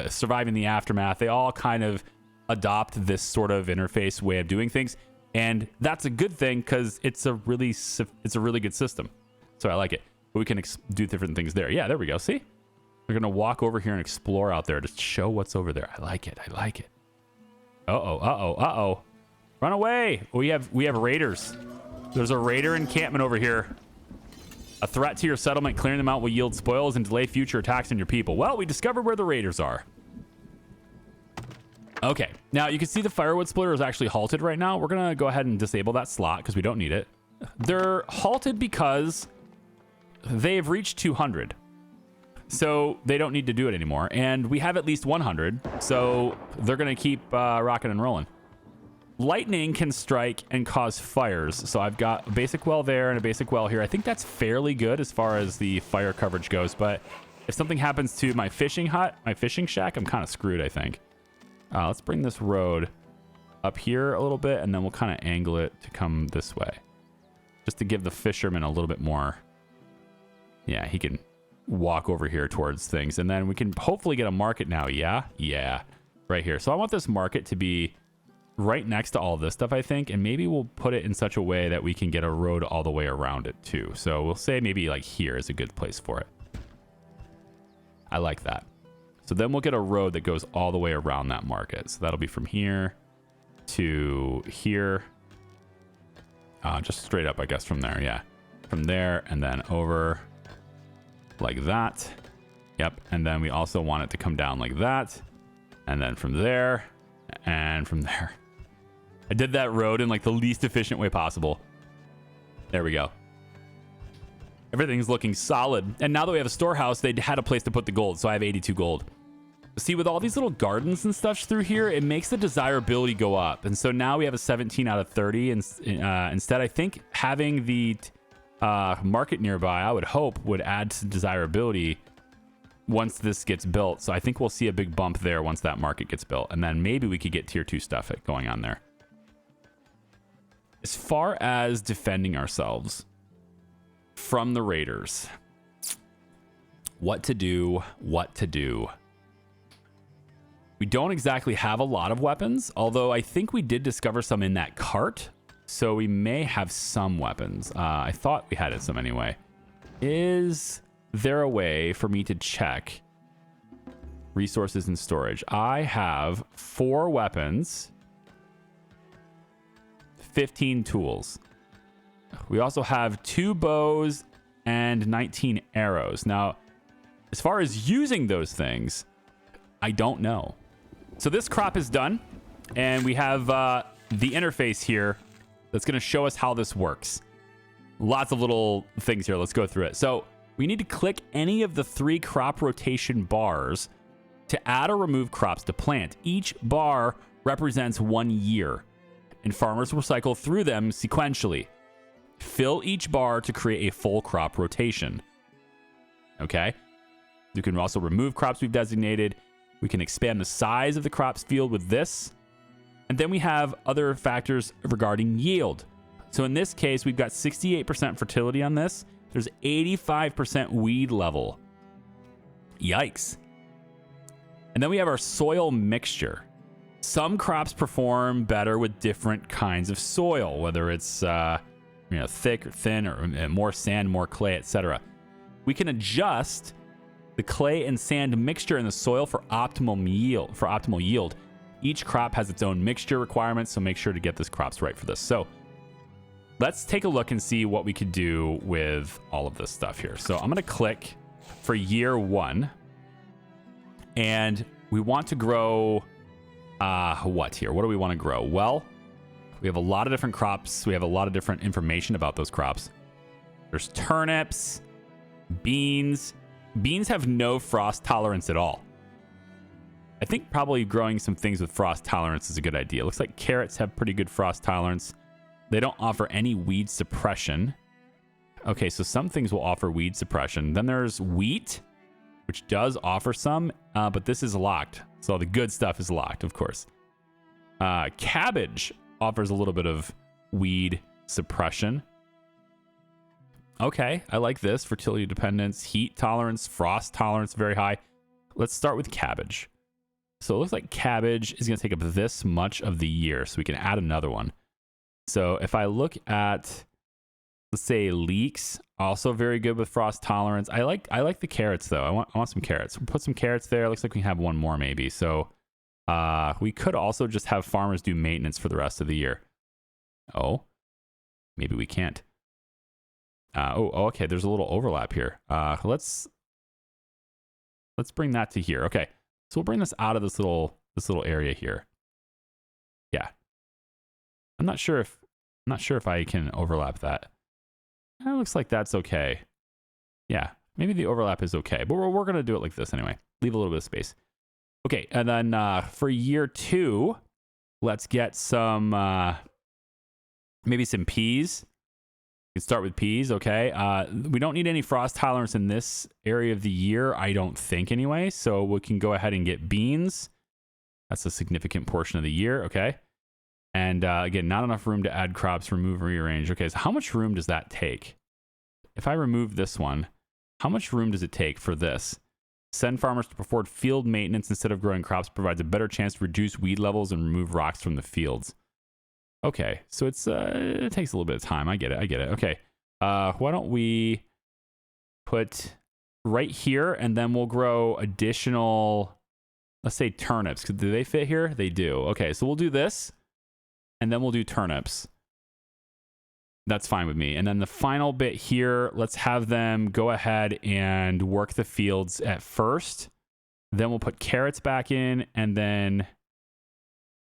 Surviving the Aftermath. They all kind of adopt this sort of interface way of doing things, and that's a good thing because it's a really good system. So I like it. But we can do different things there. Yeah, there we go. See, we're gonna walk over here and explore out there to show what's over there. I like it. Uh-oh. Run away. We have raiders. There's a raider encampment over here. A threat to your settlement. Clearing them out will yield spoils and delay future attacks on your people. Well, we discovered where the raiders are. Okay. Now, you can see the firewood splitter is actually halted right now. We're going to go ahead and disable that slot because we don't need it. They're halted because they've reached 200. So they don't need to do it anymore. And we have at least 100. So they're going to keep rocking and rolling. Lightning can strike and cause fires. So I've got a basic well there and a basic well here. I think that's fairly good as far as the fire coverage goes. But if something happens to my fishing hut, my fishing shack, I'm kind of screwed, I think. Let's bring this road up here a little bit, and then we'll kind of angle it to come this way. Just to give the fisherman a little bit more. Yeah, he can walk over here towards things. And then we can hopefully get a market now. Yeah, right here. So I want this market to be right next to all this stuff, I think, and maybe we'll put it in such a way that we can get a road all the way around it too. So we'll say maybe like here is a good place for it. I like that. So then we'll get a road that goes all the way around that market. So that'll be from here to here. Just straight up, I guess, from there. Yeah, from there and then over like that. Yep. And then we also want it to come down like that, and then from there and from there. I did that road in like the least efficient way possible. There we go. Everything's looking solid. And now that we have a storehouse, they had a place to put the gold. So I have 82 gold. See, with all these little gardens and stuff through here, it makes the desirability go up. And so now we have a 17 out of 30. And instead, I think having the market nearby, I would hope, would add to desirability once this gets built. So I think we'll see a big bump there once that market gets built. And then maybe we could get tier 2 stuff going on there. As far as defending ourselves from the raiders, what to do. We don't exactly have a lot of weapons, although I think we did discover some in that cart. So we may have some weapons. I thought we had some anyway. Is there a way for me to check resources and storage? I have 4 weapons, 15 tools. We also have 2 bows and 19 arrows. Now, as far as using those things, I don't know. So this crop is done, and we have the interface here that's going to show us how this works. Lots of little things here. Let's go through it. So we need to click any of the 3 crop rotation bars to add or remove crops to plant. Each bar represents 1 year, and farmers will cycle through them sequentially. Fill each bar to create a full crop rotation. Okay? You can also remove crops we've designated. We can expand the size of the crops field with this. And then we have other factors regarding yield. So in this case, we've got 68% fertility on this. There's 85% weed level. Yikes. And then we have our soil mixture. Some crops perform better with different kinds of soil, whether it's thick or thin, or more sand, more clay, etc. We can adjust the clay and sand mixture in the soil for optimal yield. Each crop has its own mixture requirements, so make sure to get this crops right for this. So let's take a look and see what we could do with all of this stuff here. So I'm going to click for year 1, and we want to grow what here? What do we want to grow? Well, we have a lot of different crops. We have a lot of different information about those crops. There's turnips, beans. Beans have no frost tolerance at all. I think probably growing some things with frost tolerance is a good idea. It looks like carrots have pretty good frost tolerance. They don't offer any weed suppression. Okay, so some things will offer weed suppression. Then there's wheat, which does offer some, but this is locked. So the good stuff is locked, of course. Cabbage offers a little bit of weed suppression. Okay, I like this. Fertility dependence, heat tolerance, frost tolerance, very high. Let's start with cabbage. So it looks like cabbage is going to take up this much of the year, so we can add another one. So if I look at, let's say, leeks, also very good with frost tolerance. I like the carrots though. I want some carrots. We'll put some carrots there. Looks like we have one more maybe. So We could also just have farmers do maintenance for the rest of the year. Oh, maybe we can't. Okay. There's a little overlap here. Let's bring that to here. Okay. So we'll bring this out of this little area here. Yeah. I'm not sure if I can overlap that. It looks like that's okay. Yeah. Maybe the overlap is okay, but we're going to do it like this anyway. Leave a little bit of space. Okay. And then for year 2, let's get some, maybe some peas. We can start with peas, okay? We don't need any frost tolerance in this area of the year, I don't think anyway. So we can go ahead and get beans. That's a significant portion of the year, okay? And again, not enough room to add crops, remove, rearrange. Okay, so how much room does that take? If I remove this one, how much room does it take for this? Send farmers to perform field maintenance instead of growing crops provides a better chance to reduce weed levels and remove rocks from the fields. Okay, so it takes a little bit of time. I get it. Okay, why don't we put right here, and then we'll grow additional, let's say turnips. Do they fit here? They do. Okay, so we'll do this, and then we'll do turnips. That's fine with me. And then the final bit here, let's have them go ahead and work the fields at first. Then we'll put carrots back in, and then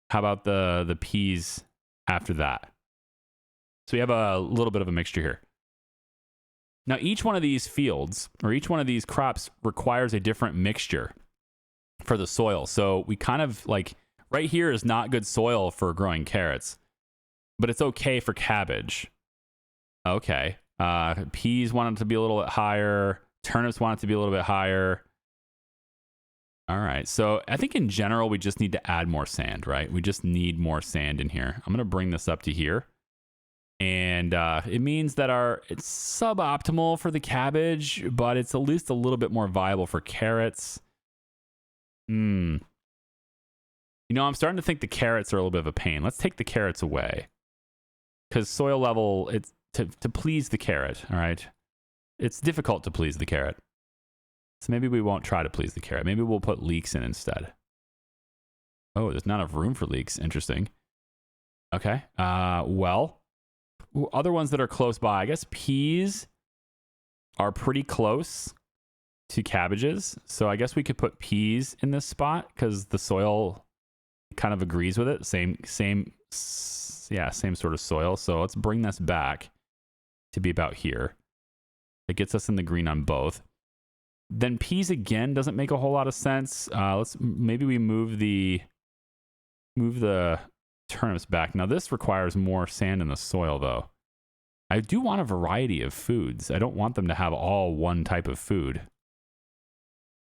how about the peas after that? So we have a little bit of a mixture here. Now, each one of these fields or each one of these crops requires a different mixture for the soil. So we kind of like right here is not good soil for growing carrots, but it's okay for cabbage. Okay. Peas want it to be a little bit higher. Turnips want it to be a little bit higher. All right, so I think in general, we just need to add more sand, right? We just need more sand in here. I'm going to bring this up to here. And it means that it's suboptimal for the cabbage, but it's at least a little bit more viable for carrots. You know, I'm starting to think the carrots are a little bit of a pain. Let's take the carrots away. Because soil level, it's to please the carrot, all right? It's difficult to please the carrot. So maybe we won't try to please the carrot. Maybe we'll put leeks in instead. Oh, there's not enough room for leeks. Interesting. Okay. Well, other ones that are close by, I guess peas are pretty close to cabbages. So I guess we could put peas in this spot because the soil kind of agrees with it. Same sort of soil. So let's bring this back to be about here. It gets us in the green on both. Then peas again doesn't make a whole lot of sense. Maybe we move the turnips back. Now this requires more sand in the soil though. I do want a variety of foods. I don't want them to have all one type of food.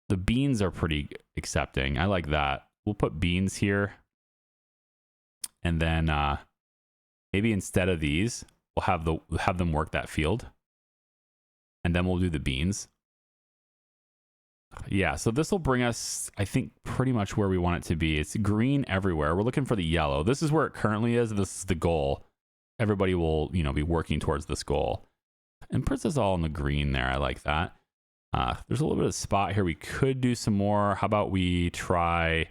The beans are pretty accepting. I like that. We'll put beans here. And then maybe instead of these, we'll have them work that field. And then we'll do the beans. Yeah, so this will bring us, I think, pretty much where we want it to be. It's green everywhere. We're looking for the yellow. This is where it currently is. This is the goal. Everybody will, be working towards this goal. And puts us all in the green there. I like that. There's a little bit of spot here. We could do some more. How about we try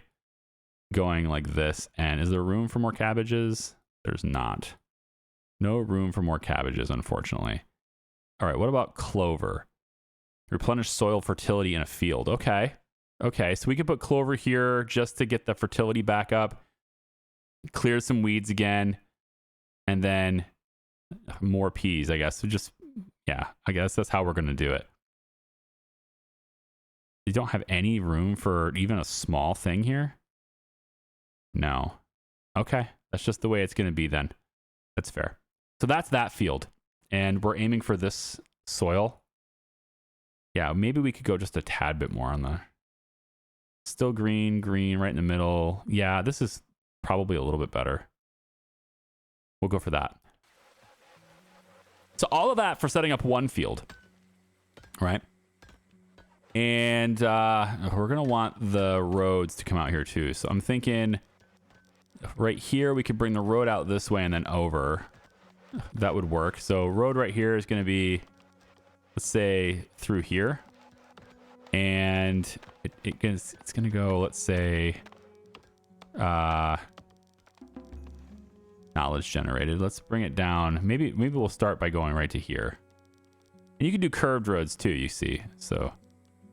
going like this? And is there room for more cabbages? There's not. No room for more cabbages, unfortunately. All right, what about clover? Replenish soil fertility in a field. Okay, so we could put clover here just to get the fertility back up. Clear some weeds again. And then more peas, I guess. So I guess that's how we're going to do it. You don't have any room for even a small thing here? No. Okay, that's just the way it's going to be then. That's fair. So that's that field. And we're aiming for this soil. Yeah, maybe we could go just a tad bit more on the... Still green right in the middle. Yeah, this is probably a little bit better. We'll go for that. So all of that for setting up one field, right? And we're going to want the roads to come out here too. So I'm thinking right here, we could bring the road out this way and then over. That would work. So road right here is going to be, let's say, through here. And it's going to go, let's say, Knowledge generated. Let's bring it down. Maybe we'll start by going right to here. And you can do curved roads too, you see. So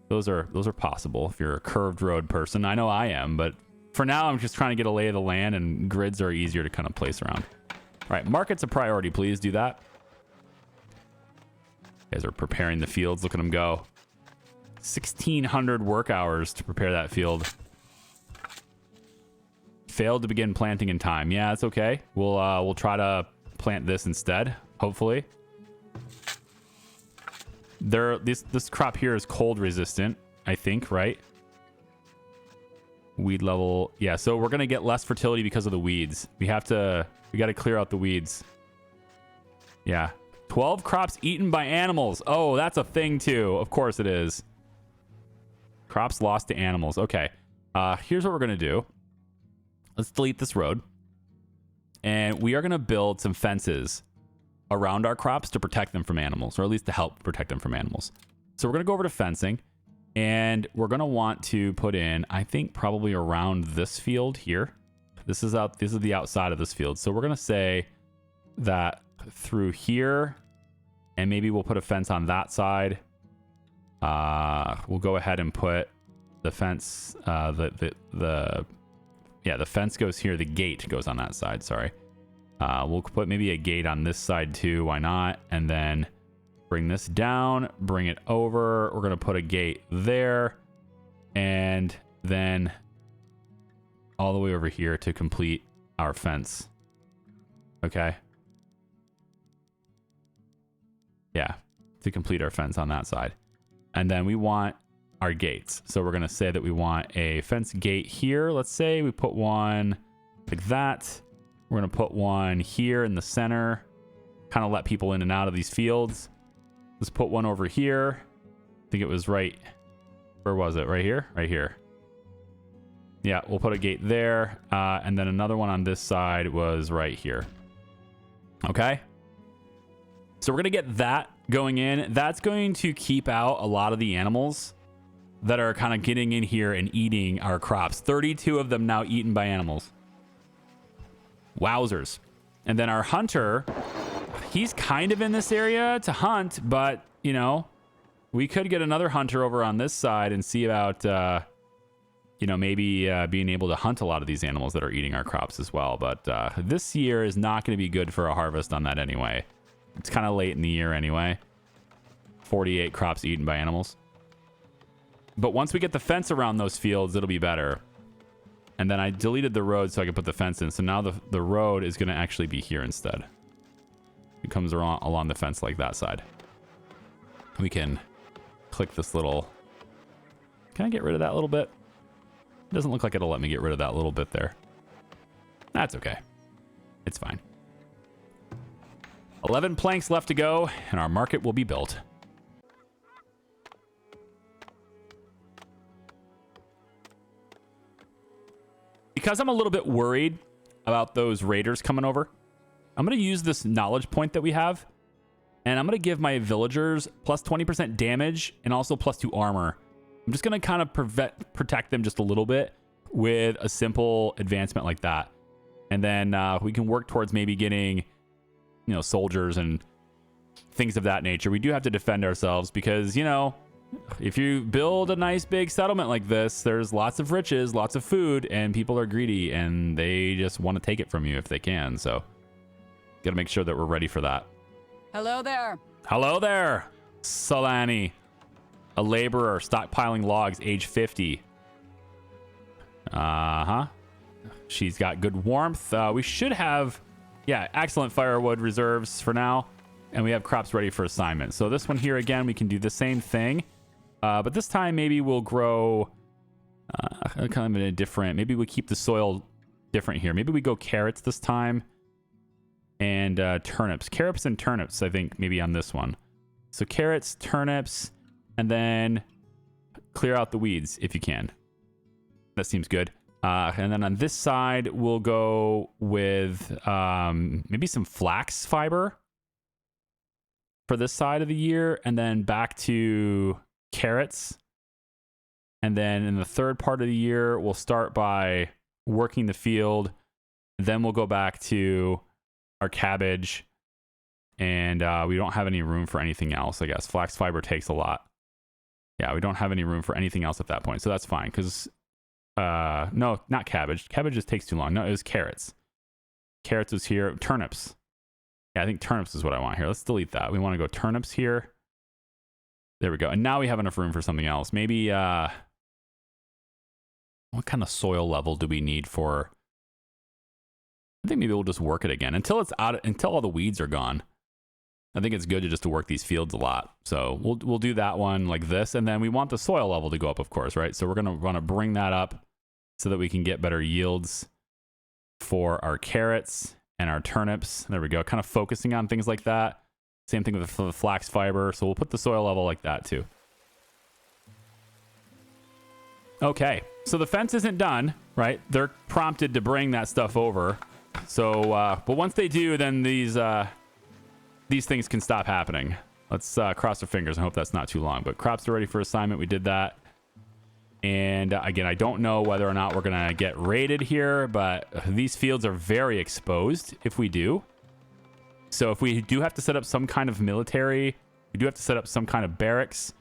those are possible if you're a curved road person. I know I am, but for now I'm just trying to get a lay of the land, and grids are easier to kind of place around. All right, market's a priority. Please do that. You guys are preparing the fields. Look at them go. 1,600 work hours to prepare that field. Failed to begin planting in time. Yeah, that's okay. We'll try to plant this instead, hopefully. This crop here is cold resistant, I think, right? Weed level. Yeah, so we're gonna get less fertility because of the weeds. We got to clear out the weeds. Yeah. 12 crops eaten by animals. Oh, that's a thing too. Of course it is. Crops lost to animals. Okay. Here's what we're gonna do. Let's delete this road. And we are gonna build some fences around our crops to protect them from animals, or at least to help protect them from animals. So we're gonna go over to fencing, and we're gonna want to put in, I think, probably around this field here. This is the outside of this field. So we're gonna say that through here, and maybe we'll put a fence on that side. We'll go ahead and put the fence, the fence goes here. The gate goes on that side. Sorry. We'll put maybe a gate on this side too. Why not? And then bring this down, bring it over. We're going to put a gate there, and then all the way over here to complete our fence. Okay. Yeah, to complete our fence on that side. And then we want our gates. So we're going to say that we want a fence gate here. Let's say we put one like that. We're going to put one here in the center, kind of let people in and out of these fields. Let's put one over here. I think it was right. Where was it? Right here? Right here. Yeah, we'll put a gate there. And then another one on this side was right here. Okay. So we're going to get that going in. That's going to keep out a lot of the animals that are kind of getting in here and eating our crops. 32 of them now eaten by animals. Wowzers. And then our hunter, he's kind of in this area to hunt, but, you know, we could get another hunter over on this side and see about, maybe being able to hunt a lot of these animals that are eating our crops as well. But this year is not going to be good for a harvest on that anyway. It's kind of late in the year anyway. 48 crops eaten by animals. But once we get the fence around those fields, it'll be better. And then I deleted the road so I could put the fence in. So now the road is going to actually be here instead. It comes along the fence like that side. We can click this little... Can I get rid of that little bit? It doesn't look like it'll let me get rid of that little bit there. That's okay. It's fine. 11 planks left to go, and our market will be built. Because I'm a little bit worried about those raiders coming over, I'm going to use this knowledge point that we have, and I'm going to give my villagers plus 20% damage and also plus 2 armor. I'm just going to kind of protect them just a little bit with a simple advancement like that. And then we can work towards maybe getting, soldiers and things of that nature. We do have to defend ourselves because, if you build a nice big settlement like this, there's lots of riches, lots of food, and people are greedy and they just want to take it from you if they can. So got to make sure that we're ready for that. Hello there. Hello there, Solani. A laborer stockpiling logs, age 50. She's got good warmth. We should have, excellent firewood reserves for now. And we have crops ready for assignment. So this one here, again, we can do the same thing. But this time, maybe we'll grow kind of in a different... Maybe we keep the soil different here. Maybe we go carrots this time. And turnips. Carrots and turnips, I think, maybe on this one. So carrots, turnips... And then clear out the weeds if you can. That seems good. And then on this side, we'll go with maybe some flax fiber for this side of the year. And then back to carrots. And then in the third part of the year, we'll start by working the field. Then we'll go back to our cabbage. And we don't have any room for anything else, I guess. Flax fiber takes a lot. Yeah, we don't have any room for anything else at that point. So that's fine. Because, no, not cabbage. Cabbage just takes too long. No, it was carrots. Carrots is here. Turnips. Yeah, I think turnips is what I want here. Let's delete that. We want to go turnips here. There we go. And now we have enough room for something else. Maybe, what kind of soil level do we need for... I think maybe we'll just work it again until it's out, until all the weeds are gone. I think it's good to just to work these fields a lot. So we'll do that one like this. And then we want the soil level to go up, of course, right? So we're going to want to bring that up so that we can get better yields for our carrots and our turnips. There we go. Kind of focusing on things like that. Same thing with the flax fiber. So we'll put the soil level like that too. Okay. So the fence isn't done, right? They're prompted to bring that stuff over. So, but once they do, then these things can stop happening. Let's cross our fingers and hope that's not too long. But crops are ready for assignment. We did that. And again, I don't know whether or not we're going to get raided here, but these fields are very exposed if we do. So if we do have to set up some kind of military, we do have to set up some kind of barracks.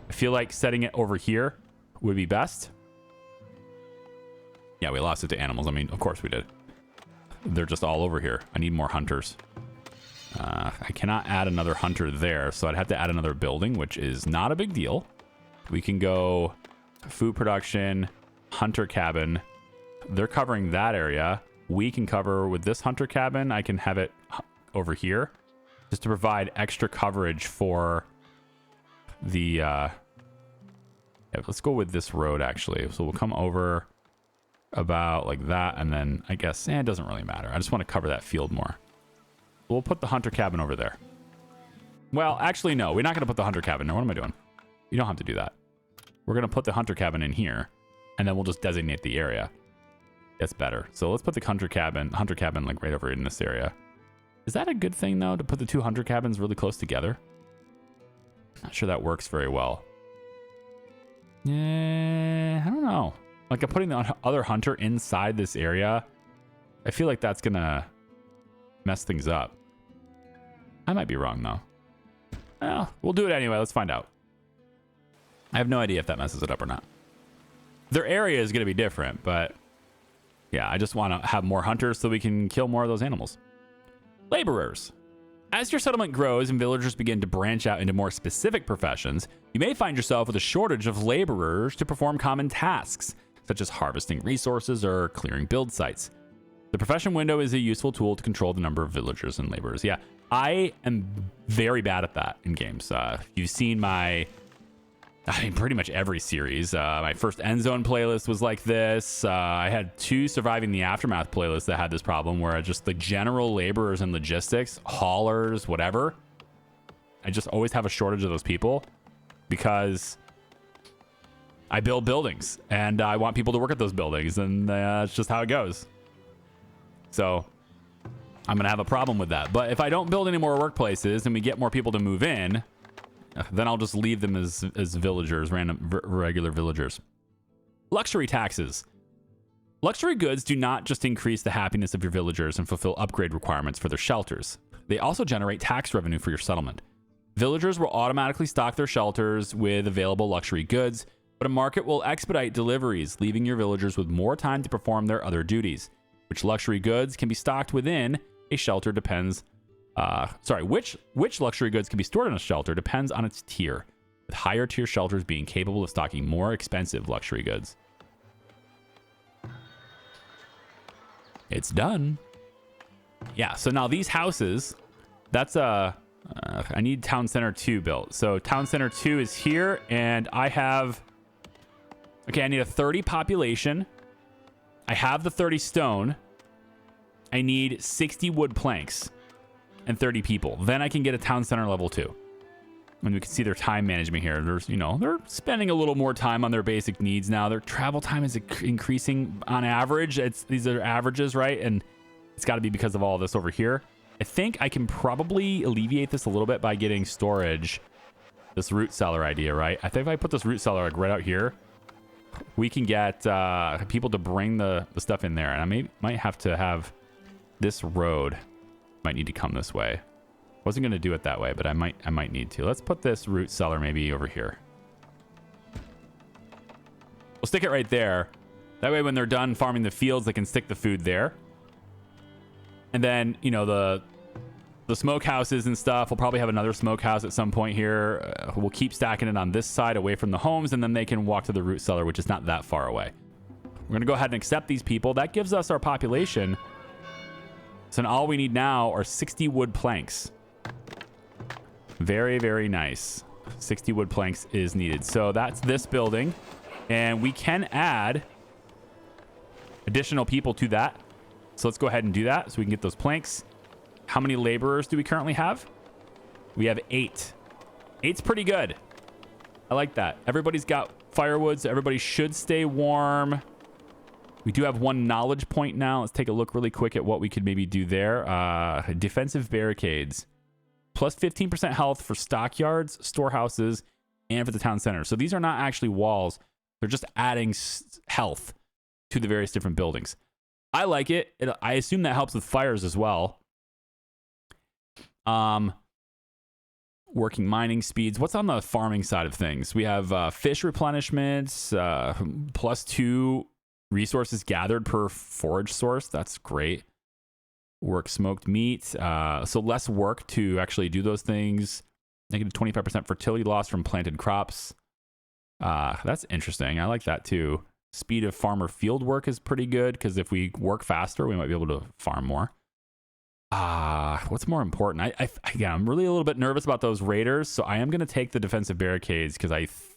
I feel like setting it over here would be best. Yeah, we lost it to animals. I mean, of course we did. They're just all over here. I need more hunters. I cannot add another hunter there, so I'd have to add another building, which is not a big deal. We can go food production, hunter cabin. They're covering that area. We can cover with this hunter cabin. I can have it over here just to provide extra coverage for the... yeah, let's go with this road, actually. So we'll come over about like that, and then I guess it doesn't really matter. I just want to cover that field more. We'll put the hunter cabin over there. Well, actually, no. We're not going to put the hunter cabin. No, what am I doing? You don't have to do that. We're going to put the hunter cabin in here, and then we'll just designate the area. That's better. So let's put the hunter cabin like right over in this area. Is that a good thing, though, to put the two hunter cabins really close together? Not sure that works very well. Yeah, I don't know. Like, I'm putting the other hunter inside this area. I feel like that's going to mess things up. I might be wrong, though. Well, we'll do it anyway. Let's find out. I have no idea if that messes it up or not. Their area is going to be different, but yeah, I just want to have more hunters so we can kill more of those animals. Laborers. As your settlement grows and villagers begin to branch out into more specific professions, you may find yourself with a shortage of laborers to perform common tasks, such as harvesting resources or clearing build sites. The profession window is a useful tool to control the number of villagers and laborers. Yeah, I am very bad at that in games. You've seen pretty much every series. My first End Zone playlist was like this. I had 2 Surviving the Aftermath playlists that had this problem where just the general laborers and logistics, haulers, whatever, I just always have a shortage of those people because I build buildings and I want people to work at those buildings, and that's just how it goes. So I'm going to have a problem with that. But if I don't build any more workplaces and we get more people to move in, then I'll just leave them as villagers, regular villagers. Luxury taxes. Luxury goods do not just increase the happiness of your villagers and fulfill upgrade requirements for their shelters. They also generate tax revenue for your settlement. Villagers will automatically stock their shelters with available luxury goods, but a market will expedite deliveries, leaving your villagers with more time to perform their other duties. Which luxury goods can be stocked within a shelter depends... which luxury goods can be stored in a shelter depends on its tier, with higher tier shelters being capable of stocking more expensive luxury goods. It's done. Yeah, so now these houses, that's I need Town Center 2 built. So Town Center 2 is here, and I have... Okay, I need a 30 population. I have the 30 stone. I need 60 wood planks and 30 people. Then I can get a town center level 2. And we can see their time management here. There's, they're spending a little more time on their basic needs now. Their travel time is increasing on average. These are averages, right? And it's got to be because of all this over here. I think I can probably alleviate this a little bit by getting storage. This root cellar idea, right? I think if I put this root cellar like right out here, we can get people to bring the stuff in there. And I might have to have this road. Might need to come this way. Wasn't going to do it that way, but I might need to. Let's put this root cellar maybe over here. We'll stick it right there. That way when they're done farming the fields, they can stick the food there. And then, you know, the smokehouses and stuff, we'll probably have another smokehouse at some point here. We'll keep stacking it on this side away from the homes, and then they can walk to the root cellar, which is not that far away. We're going to go ahead and accept these people. That gives us our population. So all we need now are 60 wood planks. Very, very nice. 60 wood planks is needed. So that's this building. And we can add additional people to that. So let's go ahead and do that so we can get those planks. How many laborers do we currently have? We have 8. 8's pretty good. I like that. Everybody's got firewood, so everybody should stay warm. We do have 1 knowledge point now. Let's take a look really quick at what we could maybe do there. Defensive barricades. Plus 15% health for stockyards, storehouses, and for the town center. So these are not actually walls. They're just adding health to the various different buildings. I like it. I assume that helps with fires as well. Working mining speeds. What's on the farming side of things? We have fish replenishments, plus 2 resources gathered per forage source. That's great. Work smoked meat. So less work to actually do those things. Negative 25% fertility loss from planted crops. That's interesting. I like that too. Speed of farmer field work is pretty good because if we work faster, we might be able to farm more. What's more important? I'm really a little bit nervous about those raiders, so I am going to take the defensive barricades because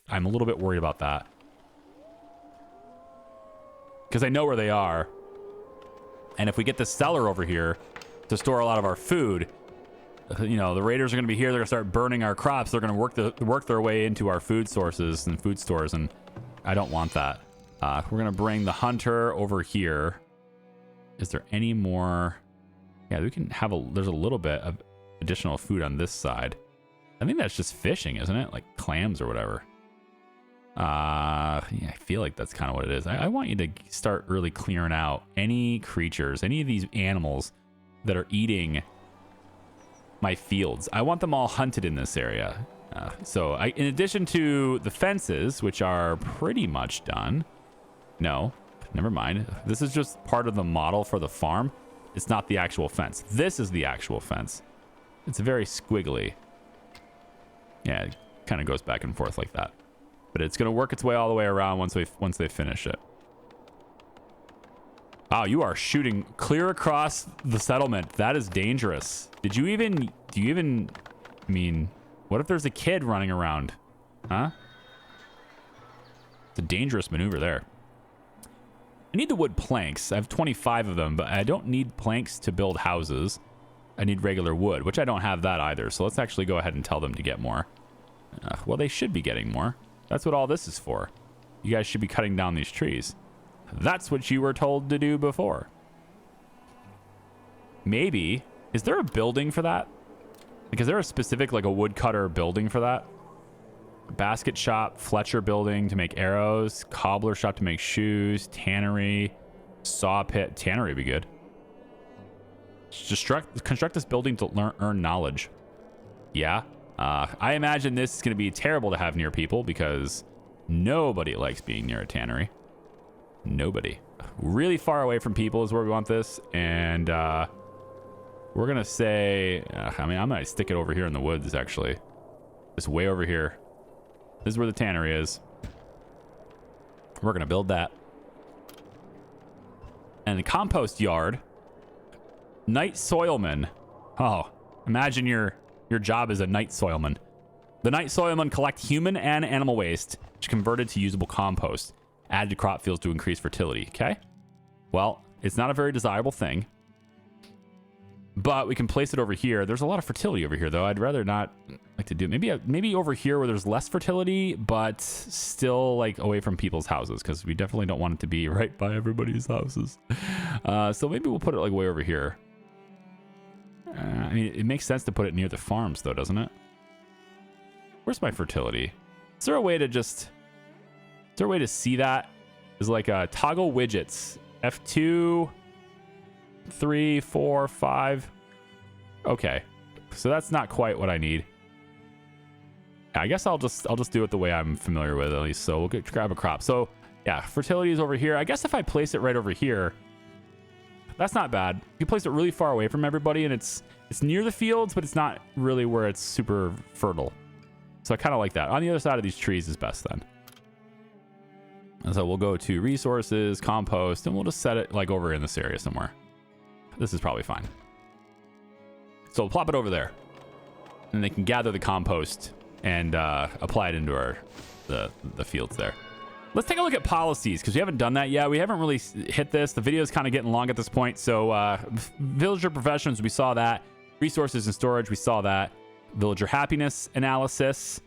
I'm a little bit worried about that. Because I know where they are. And if we get the cellar over here to store a lot of our food, you know, the raiders are going to be here. They're going to start burning our crops. They're going to work their way into our food sources and food stores, and I don't want that. We're going to bring the hunter over here. Is there any more? Yeah, we can have there's a little bit of additional food on this side. I think that's just fishing, isn't it? Like clams or whatever. Yeah, I feel like that's kind of what it is. I want you to start really clearing out any creatures, any of these animals that are eating my fields. I want them all hunted in this area. So in addition to the fences, which are pretty much done. No, never mind. This is just part of the model for the farm. It's not the actual fence. This is the actual fence. It's very squiggly. Yeah, it kind of goes back and forth like that. But it's going to work its way all the way around once they finish it. Wow, you are shooting clear across the settlement. That is dangerous. Do you even, I mean, what if there's a kid running around? Huh? It's a dangerous maneuver there. I need the wood planks. I have 25 of them, but I don't need planks to build houses. I need regular wood, which I don't have that either. So let's actually go ahead and tell them to get more. Well, they should be getting more. That's what all this is for. You guys should be cutting down these trees. That's what you were told to do before. Maybe. Is there a building for that? Like, is there a specific, like a woodcutter building for that? Basket shop, Fletcher building to make arrows, cobbler shop to make shoes, tannery, saw pit. Tannery would be good. Construct this building to earn knowledge. Yeah. I imagine this is going to be terrible to have near people because nobody likes being near a tannery. Nobody. Really far away from people is where we want this. And we're going to say, I mean, I'm going to stick it over here in the woods, actually. It's way over here. This is where the tannery is. We're going to build that. And the compost yard. Night soilman. Oh, imagine your job as a night soilman. The night soilman collect human and animal waste, which converted to usable compost. Added to crop fields to increase fertility. Okay. Well, it's not a very desirable thing. But we can place it over here. There's a lot of fertility over here, though. I'd rather not like to do maybe over here where there's less fertility, but still like away from people's houses, because we definitely don't want it to be right by everybody's houses. So maybe we'll put it like way over here. I mean, it makes sense to put it near the farms, though, doesn't it? Where's my fertility? Is there a way to see that? is like toggle widgets. F2, 3, 4, 5. Okay, so that's not quite what I need. I guess I'll just do it the way I'm familiar with, at least. So we'll grab a crop. So yeah, fertility is over here. I guess if I place it right over here, that's not bad. You place it really far away from everybody, and it's near the fields, but it's not really where it's super fertile. So I kind of like that. On the other side of these trees is best then. And so we'll go to resources, compost, and we'll just set it like over in this area somewhere. This is probably fine. So we'll plop it over there, and they can gather the compost and apply it into the fields there. Let's take a look at policies, because we haven't done that yet. We haven't really hit this. The video is kind of getting long at this point. So villager professions, we saw that. Resources and storage, we saw that. Villager happiness analysis,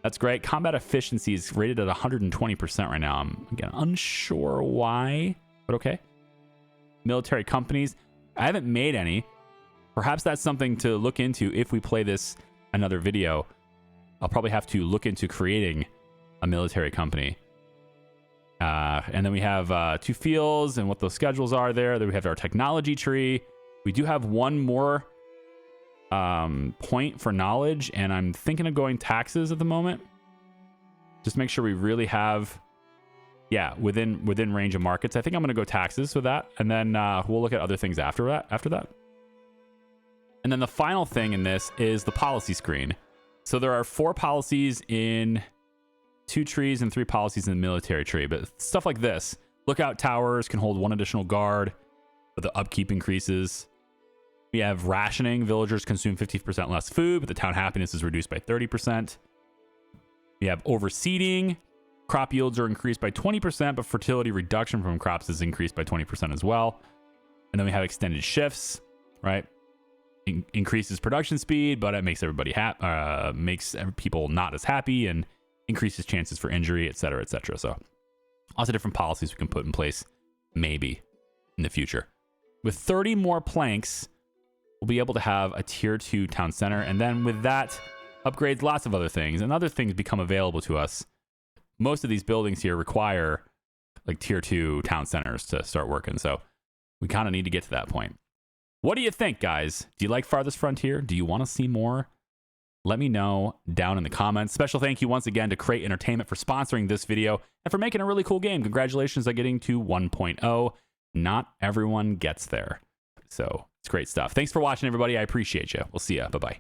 that's great. Combat efficiency is rated at 120% right now. I'm, again, unsure why, but okay. Military companies, I haven't made any. Perhaps that's something to look into if we play this another video. I'll probably have to look into creating a military company. And then we have 2 fields and what those schedules are there. Then we have our technology tree. We do have one more point for knowledge, and I'm thinking of going taxes at the moment. Just make sure we really have, yeah, within range of markets. I think I'm going to go taxes with that, and then we'll look at other things after that. And then the final thing in this is the policy screen. So there are 4 policies in 2 trees and 3 policies in the military tree, but stuff like this. Lookout towers can hold 1 additional guard, but the upkeep increases. We have rationing. Villagers consume 50% less food, but the town happiness is reduced by 30%. We have overseeding. Crop yields are increased by 20%, but fertility reduction from crops is increased by 20% as well. And then we have extended shifts, right? Increases production speed, but it makes everybody makes people not as happy and increases chances for injury, et cetera, et cetera. So lots of different policies we can put in place, maybe in the future. With 30 more planks, we'll be able to have a tier 2 town center. And then with that, upgrades lots of other things, and other things become available to us. Most of these buildings here require like tier 2 town centers to start working. So we kind of need to get to that point. What do you think, guys? Do you like Farthest Frontier? Do you want to see more? Let me know down in the comments. Special thank you once again to Crate Entertainment for sponsoring this video and for making a really cool game. Congratulations on getting to 1.0. Not everyone gets there. So it's great stuff. Thanks for watching, everybody. I appreciate you. We'll see ya. Bye-bye.